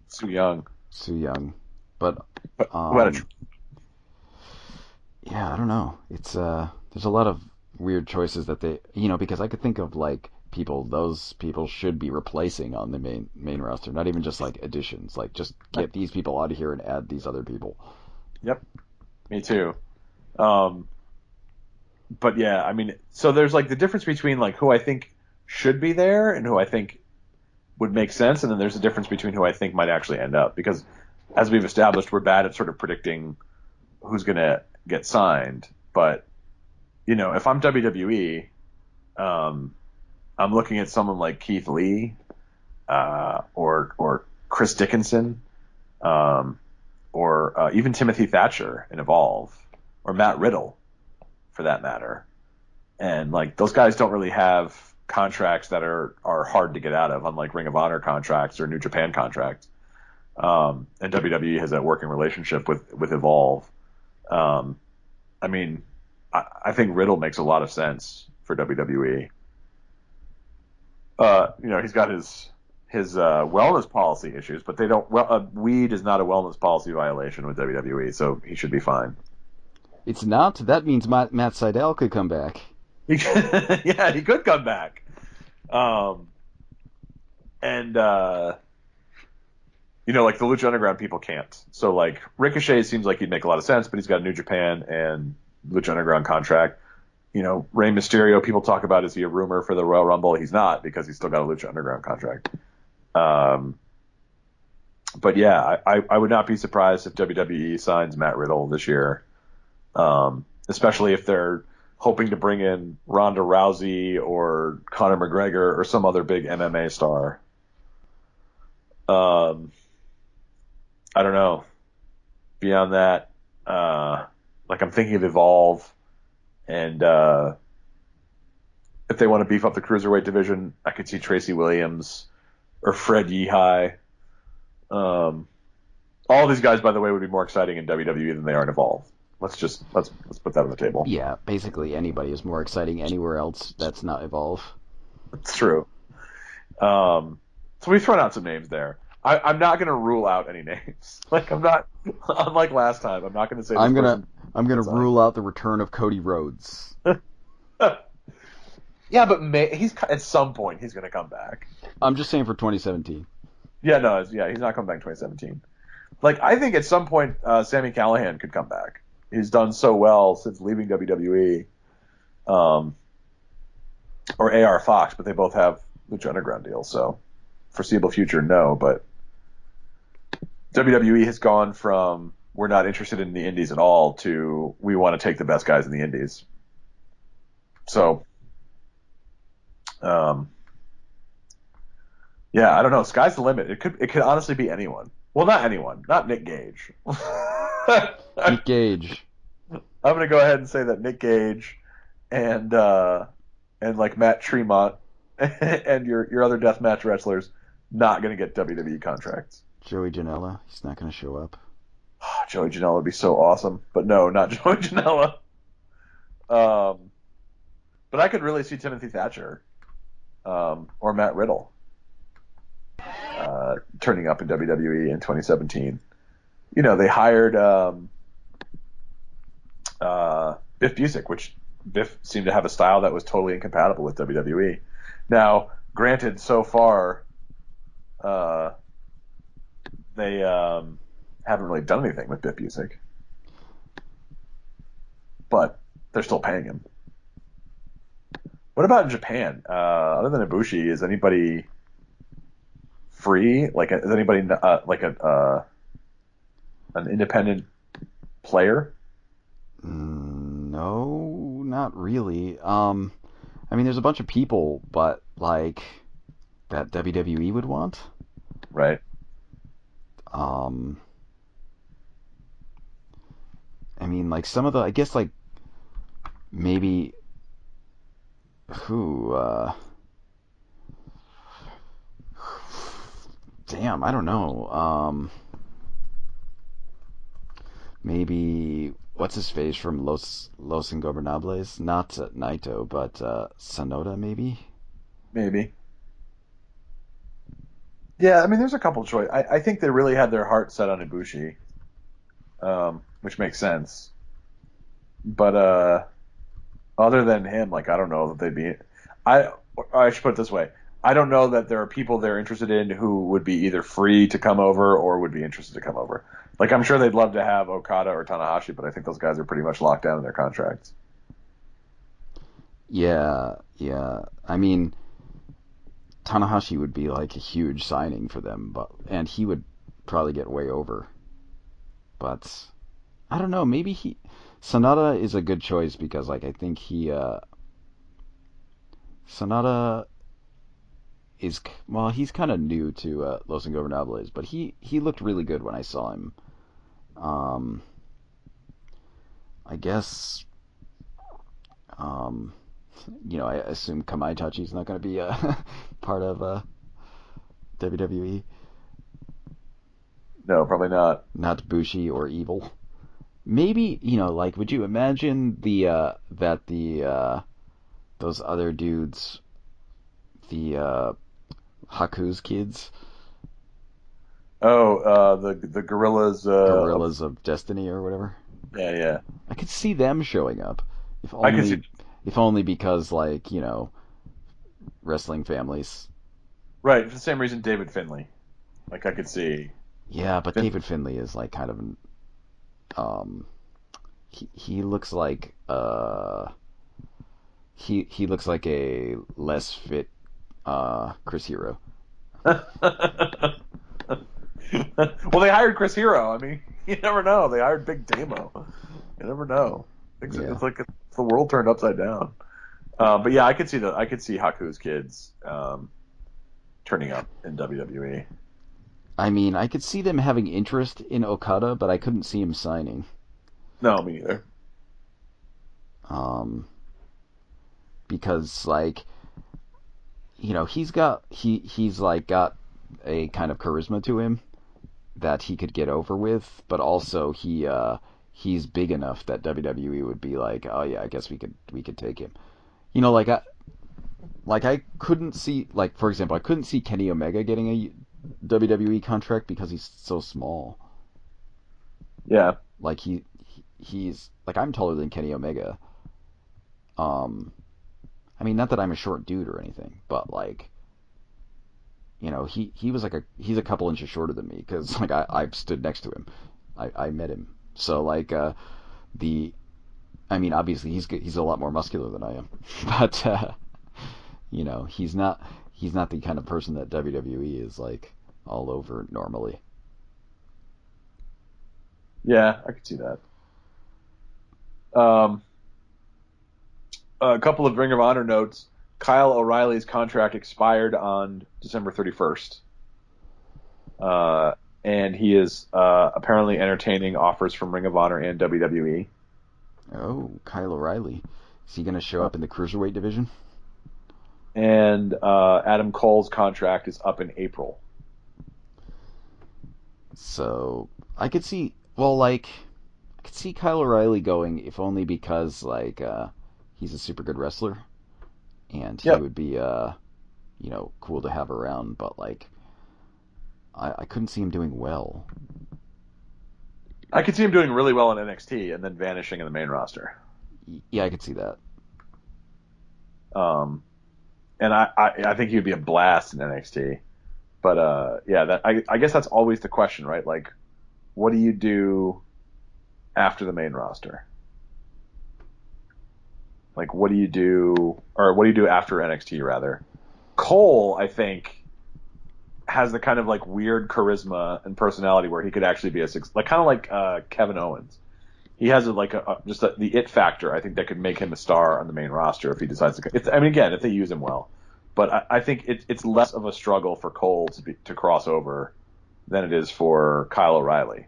Speaker 2: Su Young,
Speaker 1: Su Young, but
Speaker 2: but who had a
Speaker 1: um, yeah, I don't know. It's there's a lot of weird choices that they, because I could think of like people those people should be replacing on the main roster, not even just like additions. Like just get these people out of here and add these other people.
Speaker 2: yep, me too. Um, but yeah, I mean, so there's like the difference between like who I think should be there and who I think would make sense, and then there's a difference between who I think might actually end up because, as we've established, we're bad at sort of predicting who's going to get signed. But if I'm WWE, um, I'm looking at someone like Keith Lee, or Chris Dickinson, um, or even Timothy Thatcher in Evolve, or Matt Riddle, for that matter. And like those guys don't really have contracts that are hard to get out of, unlike Ring of Honor contracts or New Japan contracts. And WWE has that working relationship with Evolve. Um, I mean, I think Riddle makes a lot of sense for WWE. He's got his wellness policy issues, but they don't. Well, weed is not a wellness policy violation with WWE, so he should be fine.
Speaker 1: It's not. That means Matt Sydal could come back.
Speaker 2: Yeah, he could come back. Um, and like the Lucha Underground people can't. So like Ricochet seems like he'd make a lot of sense, but he's got a New Japan and Lucha Underground contract. Rey Mysterio, people talk about, is he a rumor for the Royal Rumble? He's not, because he's still got a Lucha Underground contract. Um, but yeah, I would not be surprised if WWE signs Matt Riddle this year, especially if they're hoping to bring in Ronda Rousey or Conor McGregor or some other big MMA star. I don't know. Beyond that, like I'm thinking of Evolve, and if they want to beef up the cruiserweight division, I could see Tracy Williams or Fred Yehai. All these guys, by the way, would be more exciting in WWE than they are in Evolve. Let's put that on the table.
Speaker 1: Yeah, basically anybody is more exciting anywhere else that's not Evolve.
Speaker 2: It's true. So we've thrown out some names there. I'm not going to rule out any names. Like I'm not, unlike last time. I'm not going to say this
Speaker 1: I'm gonna rule out the return of Cody Rhodes.
Speaker 2: Yeah, but he's at some point he's going to come back.
Speaker 1: I'm just saying for 2017.
Speaker 2: Yeah, no, he's not coming back in 2017. Like I think at some point Sami Callihan could come back. He's done so well since leaving WWE, or AR Fox, but they both have Lucha Underground deals. So foreseeable future, no. But WWE has gone from we're not interested in the indies at all to we want to take the best guys in the indies. So, yeah, I don't know. Sky's the limit. It could honestly be anyone. Well, not anyone. Not Nick Gage.
Speaker 1: Nick Gage.
Speaker 2: I'm gonna go ahead and say that Nick Gage and like Matt Tremont and your other deathmatch wrestlers not gonna get WWE contracts.
Speaker 1: Joey Janela. He's not gonna show up.
Speaker 2: Joey Janela would be so awesome, but no, not Joey Janela. But I could really see Timothy Thatcher, or Matt Riddle, turning up in WWE in 2017. They hired Biff Busick, which Biff seemed to have a style that was totally incompatible with WWE. Now, granted, so far, they haven't really done anything with Biff Busick, but they're still paying him. What about in Japan? Other than Ibushi, is anybody free? Like, is anybody like an independent player?
Speaker 1: No, not really. I mean, there's a bunch of people, but like that WWE would want.
Speaker 2: Right.
Speaker 1: I mean, like some of the, I guess, like maybe who. Damn, I don't know. Maybe what's his face from Los Ingobernables? Not Naito, but Sonoda, maybe.
Speaker 2: Maybe. Yeah, I mean, there's a couple choice. I think they really had their heart set on Ibushi, which makes sense. But other than him, like I don't know that they'd be. I I should put it this way. I don't know that there are people they're interested in who would be either free to come over or would be interested to come over. Like I'm sure they'd love to have Okada or Tanahashi, but I think those guys are pretty much locked down in their contracts.
Speaker 1: Yeah, yeah. I mean, Tanahashi would be like a huge signing for them, but and he would probably get way over. But I don't know. Maybe he Sonata is a good choice because like I think he Sonata is well he's kind of new to Los Ingobernables, but he looked really good when I saw him. Um, I guess um, I assume Kamaitachi's not going to be part of WWE,
Speaker 2: No, probably not.
Speaker 1: not Bushi or Evil. Maybe like would you imagine the those other dudes, the Haku's kids,
Speaker 2: Oh, the gorillas of
Speaker 1: Gorillas of Destiny or whatever.
Speaker 2: yeah, yeah.
Speaker 1: I could see them showing up, if
Speaker 2: I could see
Speaker 1: only, if only because like wrestling families.
Speaker 2: right for the same reason David Finley. Like I could see
Speaker 1: Yeah, but
Speaker 2: Fin-
Speaker 1: David Finley is like kind of um he looks like he looks like a less fit Chris Hero.
Speaker 2: well, they hired Chris Hero. I mean, you never know. They hired Big Damo. You never know.
Speaker 1: Yeah.
Speaker 2: It's like it's the world turned upside down. But yeah, I could see Haku's kids turning up in WWE.
Speaker 1: I mean, I could see them having interest in Okada, but I couldn't see him signing.
Speaker 2: No, me neither.
Speaker 1: Um, because like he's like got a kind of charisma to him that he could get over with, but also he's big enough that WWE would be like, oh yeah, I guess we could take him. Like I couldn't see, like, for example, I couldn't see Kenny Omega getting a WWE contract because he's so small.
Speaker 2: Yeah,
Speaker 1: Like he's like I'm taller than Kenny Omega. Um, I mean, not that I'm a short dude or anything, but like he was like he's a couple inches shorter than me because like I've stood next to him. I met him. So like the I mean, obviously he's a lot more muscular than I am, but he's not the kind of person that WWE is like all over normally.
Speaker 2: yeah, I could see that. Um, a couple of Ring of Honor notes. Kyle O'Reilly's contract expired on December 31st. Uh, and he is apparently entertaining offers from Ring of Honor and WWE.
Speaker 1: Oh, Kyle O'Reilly. Is he going to show up in the cruiserweight division?
Speaker 2: And Adam Cole's contract is up in April.
Speaker 1: So I could see, well, like I could see Kyle O'Reilly going, if only because like he's a super good wrestler and he
Speaker 2: Yep.
Speaker 1: would be cool to have around. But like I couldn't see him doing well.
Speaker 2: I could see him doing really well in NXT and then vanishing in the main roster.
Speaker 1: Yeah, I could see that.
Speaker 2: Um, and I think he would be a blast in NXT. But yeah, I guess that's always the question, right? Like, what do you do after the main roster? Like, what do you do, or what do you do after NXT rather? Cole, I think, has the kind of like weird charisma and personality where he could actually be like kind of like Kevin Owens. He has just the it factor. I think that could make him a star on the main roster if he decides to. I mean, again, if they use him well, but I think it's less of a struggle for Cole to cross over than it is for Kyle O'Reilly.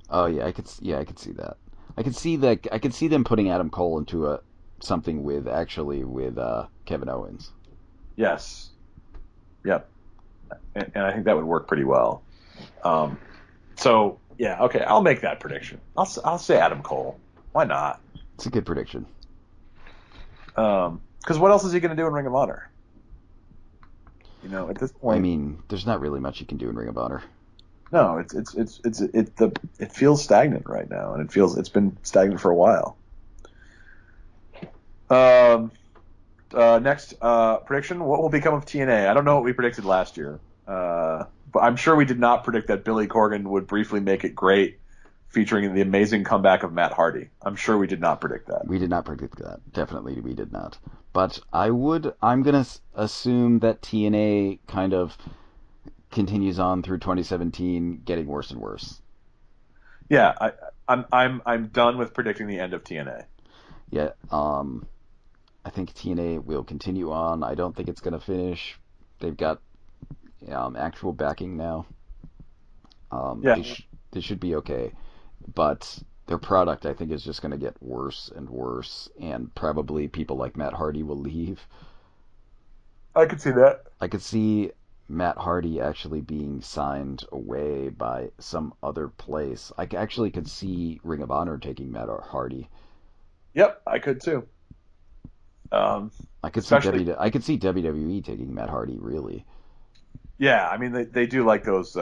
Speaker 1: Oh yeah, I could see that. I could see them putting Adam Cole into a something with Kevin Owens.
Speaker 2: Yes, yep, and I think that would work pretty well. Um, so yeah, okay, I'll make that prediction. I'll say Adam Cole. Why not?
Speaker 1: It's a good prediction.
Speaker 2: Because what else is he going to do in Ring of Honor? At this
Speaker 1: I
Speaker 2: point,
Speaker 1: mean, there's not really much you can do in Ring of Honor.
Speaker 2: no, it feels stagnant right now, and it's been stagnant for a while. Um, Next prediction: what will become of TNA? I don't know what we predicted last year, but I'm sure we did not predict that Billy Corgan would briefly make it great, featuring the amazing comeback of Matt Hardy. I'm sure we did not predict that.
Speaker 1: We did not predict that. Definitely, we did not. But I'm gonna assume that TNA kind of continues on through 2017, getting worse and worse.
Speaker 2: Yeah, I'm done with predicting the end of TNA.
Speaker 1: Yeah, I think TNA will continue on. I don't think it's gonna finish. They've got actual backing now.
Speaker 2: Yeah,
Speaker 1: They should be okay, but their product I think is just going to get worse and worse, and probably people like Matt Hardy will leave.
Speaker 2: I could see that.
Speaker 1: I could see Matt Hardy actually being signed away by some other place. Actually could see Ring of Honor taking Matt Hardy.
Speaker 2: Yep, I could too.
Speaker 1: I could see
Speaker 2: Especially,
Speaker 1: I could see WWE taking Matt Hardy really.
Speaker 2: yeah. I mean, they do like those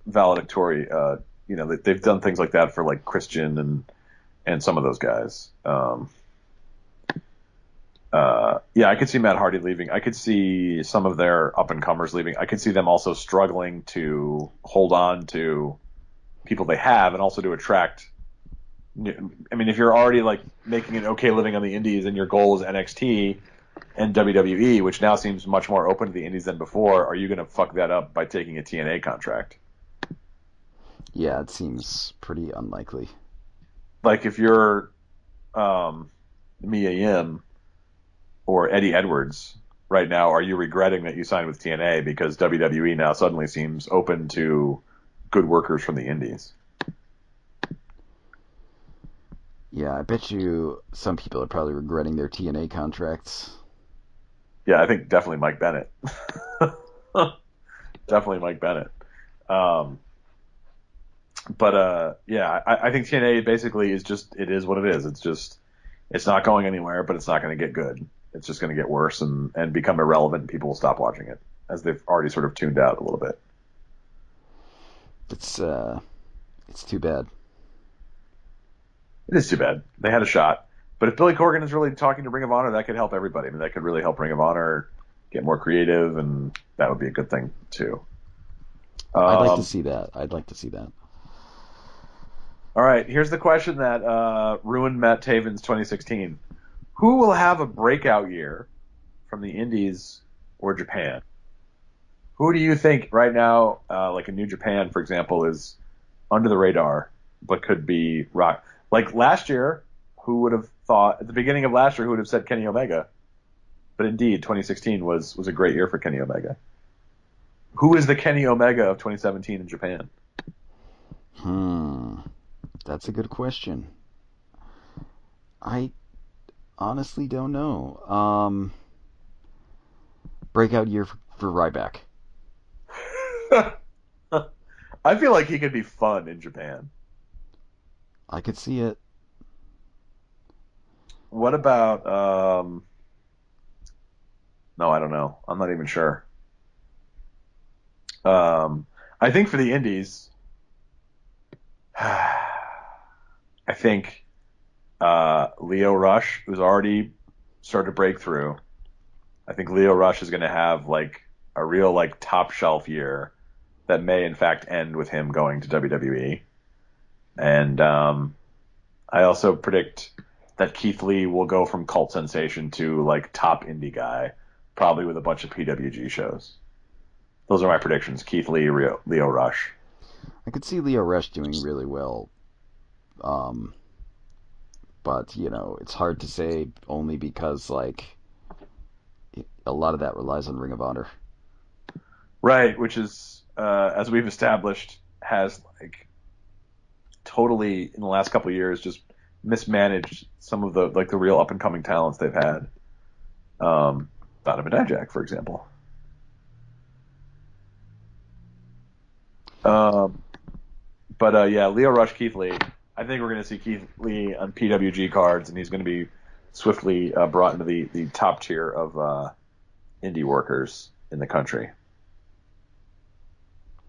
Speaker 2: valedictory. They've done things like that for like Christian and some of those guys. Yeah, I could see Matt Hardy leaving. I could see some of their up and comers leaving. I could see them also struggling to hold on to people they have and also to attract. I mean, if you're already like making an okay living on the indies and your goal is NXT and WWE, which now seems much more open to the indies than before, are you going to fuck that up by taking a TNA contract?
Speaker 1: Yeah, it seems pretty unlikely.
Speaker 2: Like if you're Mia Yim or Eddie Edwards right now, are you regretting that you signed with TNA because WWE now suddenly seems open to good workers from the indies?
Speaker 1: Yeah, I bet you some people are probably regretting their TNA contracts.
Speaker 2: Yeah, I think definitely Mike Bennett. Definitely Mike Bennett. Um, but yeah, I think TNA basically is just it is what it is. It's not going anywhere, but it's not going to get good. It's just going to get worse and become irrelevant, and people will stop watching it as they've already sort of tuned out a little bit.
Speaker 1: It's too bad.
Speaker 2: It is too bad. They had a shot. But if Billy Corgan is really talking to Ring of Honor, that could help everybody. I mean, that could really help Ring of Honor get more creative, and that would be a good thing too.
Speaker 1: I'd like to
Speaker 2: Um,
Speaker 1: see that. I'd like to see that.
Speaker 2: all right, here's the question that ruined Matt Taven's 2016. Who will have a breakout year from the Indies or Japan? Who do you think right now, like in New Japan, for example, is under the radar but could be rock? Like last year, who would have thought at the beginning of last year who would have said Kenny Omega? But indeed, 2016 was a great year for Kenny Omega. Who is the Kenny Omega of 2017 in Japan?
Speaker 1: Hmm, that's a good question. I honestly don't know. Breakout year for Ryback.
Speaker 2: I feel like he could be fun in Japan.
Speaker 1: I could see it.
Speaker 2: What about no, I don't know. I'm not even sure. Um, I think for the Indies, I think Leo Rush, who's already started to break through. I think Leo Rush is going to have like a real like top shelf year that may in fact end with him going to WWE. And I also predict that Keith Lee will go from cult sensation to like top indie guy, probably with a bunch of PWG shows. Those are my predictions. Keith Lee, Leo Rush.
Speaker 1: I could see Leo Rush doing really well. Um, but it's hard to say only because like a lot of that relies on Ring of Honor.
Speaker 2: Right, which is, as we've established, has like totally in the last couple of years just mismanaged some of the real up and coming talents they've had. Donovan Dijak, for example. Um, but yeah, Leo Rush, Keith Lee. I think we're going to see Keith Lee on PWG cards, and he's going to be swiftly brought into the top tier indie workers in the country.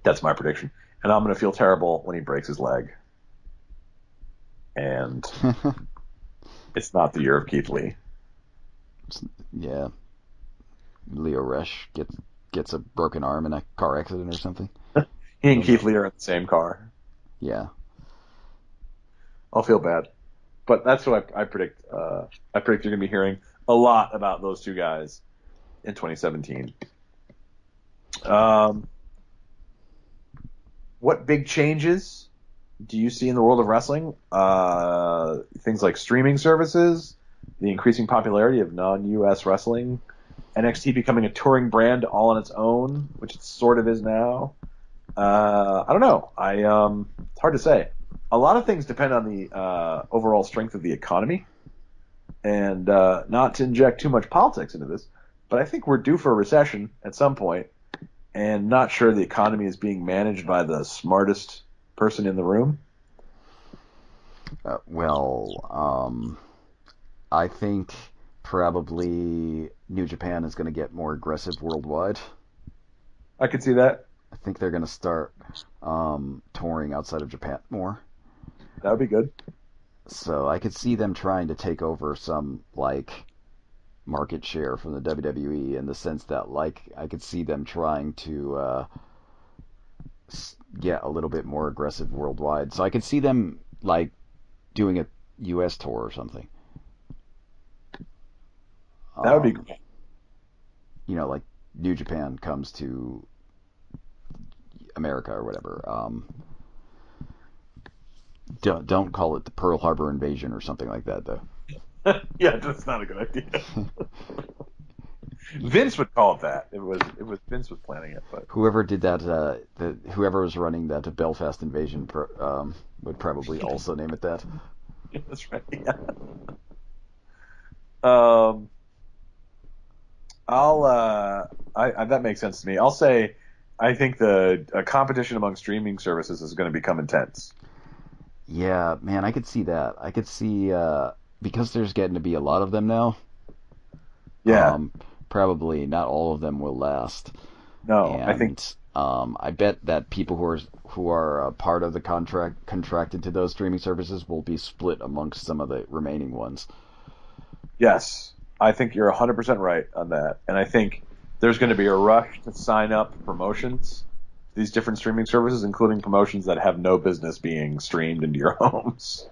Speaker 2: That's my prediction. And I'm going to feel terrible when he breaks his leg. And it's not the year of Keith Lee.
Speaker 1: Yeah, Leo Resch gets a broken arm in a car accident or something.
Speaker 2: He and
Speaker 1: He'll,
Speaker 2: Keith Lee are in the same car.
Speaker 1: yeah.
Speaker 2: I'll feel bad. But that's what I predict. I predict you're going to be hearing a lot about those two guys in 2017. What big changes do you see in the world of wrestling? Things like streaming services, the increasing popularity of non-US wrestling, NXT becoming a touring brand all on its own, which it sort of is now. I don't know. It's hard to say. A lot of things depend on the overall strength of the economy, and not to inject too much politics into this, but I think we're due for a recession at some point, and not sure the economy is being managed by the smartest person in the room.
Speaker 1: I think probably New Japan is going to get more aggressive worldwide.
Speaker 2: I could see that.
Speaker 1: I think they're going to start touring outside of Japan more.
Speaker 2: That would be good.
Speaker 1: So I could see them trying to take over some like market share from the WWE in the sense that like I could see them trying to get a little bit more aggressive worldwide. So I could see them like doing a U.S. tour or something.
Speaker 2: That would be
Speaker 1: Um,
Speaker 2: great.
Speaker 1: like New Japan comes to America or whatever. Don't call it the Pearl Harbor invasion or something like that, though.
Speaker 2: Yeah, that's not a good idea. Vince would call it that. It was Vince was planning it, but
Speaker 1: Whoever did that, whoever was running that Belfast invasion, would probably also name it that.
Speaker 2: that's right. Yeah. Um, that makes sense to me. I'll say I think the competition among streaming services is going to become intense.
Speaker 1: Yeah, man, I could see that. I could see because there's getting to be a lot of them now.
Speaker 2: Yeah.
Speaker 1: Um, Probably not all of them will last,
Speaker 2: No, I think
Speaker 1: and I bet that people who are part of the contracted to those streaming services will be split amongst some of the remaining ones.
Speaker 2: yes. I think you're 100% right on that. And I think there's going to be a rush to sign up promotions, these different streaming services, including promotions that have no business being streamed into your homes.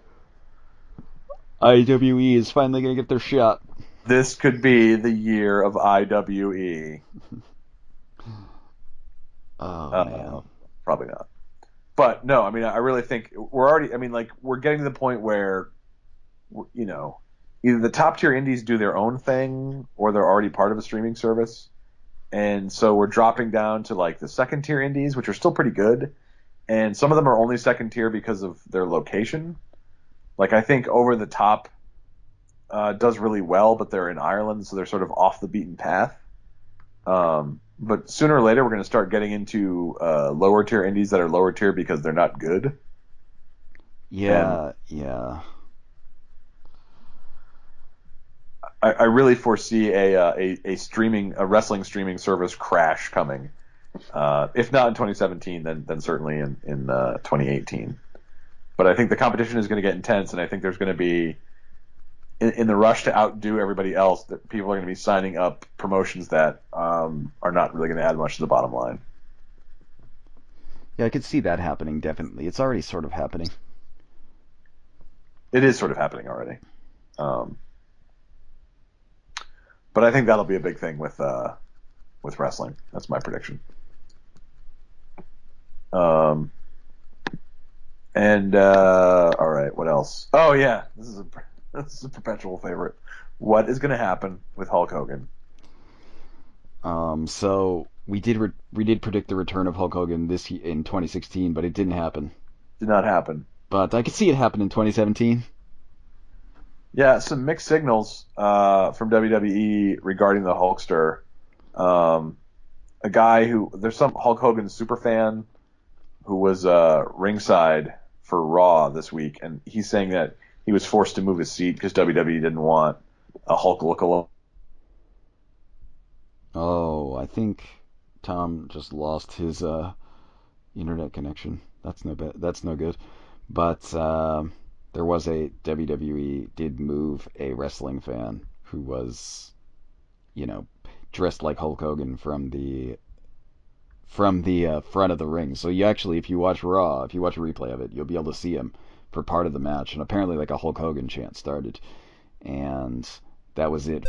Speaker 1: IWE is finally gonna get their shot.
Speaker 2: This could be the year of IWE.
Speaker 1: Oh
Speaker 2: Uh,
Speaker 1: man.
Speaker 2: Probably not. But no, I mean, I really think we're already, I mean, like, we're getting to the point where, you know, either the top tier indies do their own thing or they're already part of a streaming service. And so we're dropping down to like the second tier indies, which are still pretty good. And some of them are only second tier because of their location. Like, I think Over the Top does really well, but they're in Ireland, so they're sort of off the beaten path. But sooner or later, we're going to start getting into lower tier indies that are lower tier because they're not good. And
Speaker 1: Yeah, yeah.
Speaker 2: I really foresee a wrestling streaming service crash coming. If not in 2017, then certainly in 2018. But I think the competition is going to get intense, and I think there's going to be in the rush to outdo everybody else, that people are going to be signing up promotions that are not really going to add much to the bottom line.
Speaker 1: Yeah, I could see that happening, definitely. It's already sort of happening.
Speaker 2: It is sort of happening already. Um, but I think that'll be a big thing with wrestling. That's my prediction. Um, and all right, what else? Oh yeah, this is a perpetual favorite. What is going to happen with Hulk Hogan?
Speaker 1: So we did predict the return of Hulk Hogan in 2016, but it didn't happen.
Speaker 2: Did not happen.
Speaker 1: But I could see it happen in 2017.
Speaker 2: Yeah, some mixed signals from WWE regarding the Hulkster. Um, a guy who there's some Hulk Hogan super fan who was ringside for Raw this week, and he's saying that he was forced to move his seat because WWE didn't want a Hulk lookalike.
Speaker 1: Oh, I think Tom just lost his internet connection. That's no good. But there was a WWE did move a wrestling fan who was, you know, dressed like Hulk Hogan from the front of the ring. So you actually, if you watch Raw, if you watch a replay of it, you'll be able to see him for part of the match. And apparently, like a Hulk Hogan chant started, and that was it.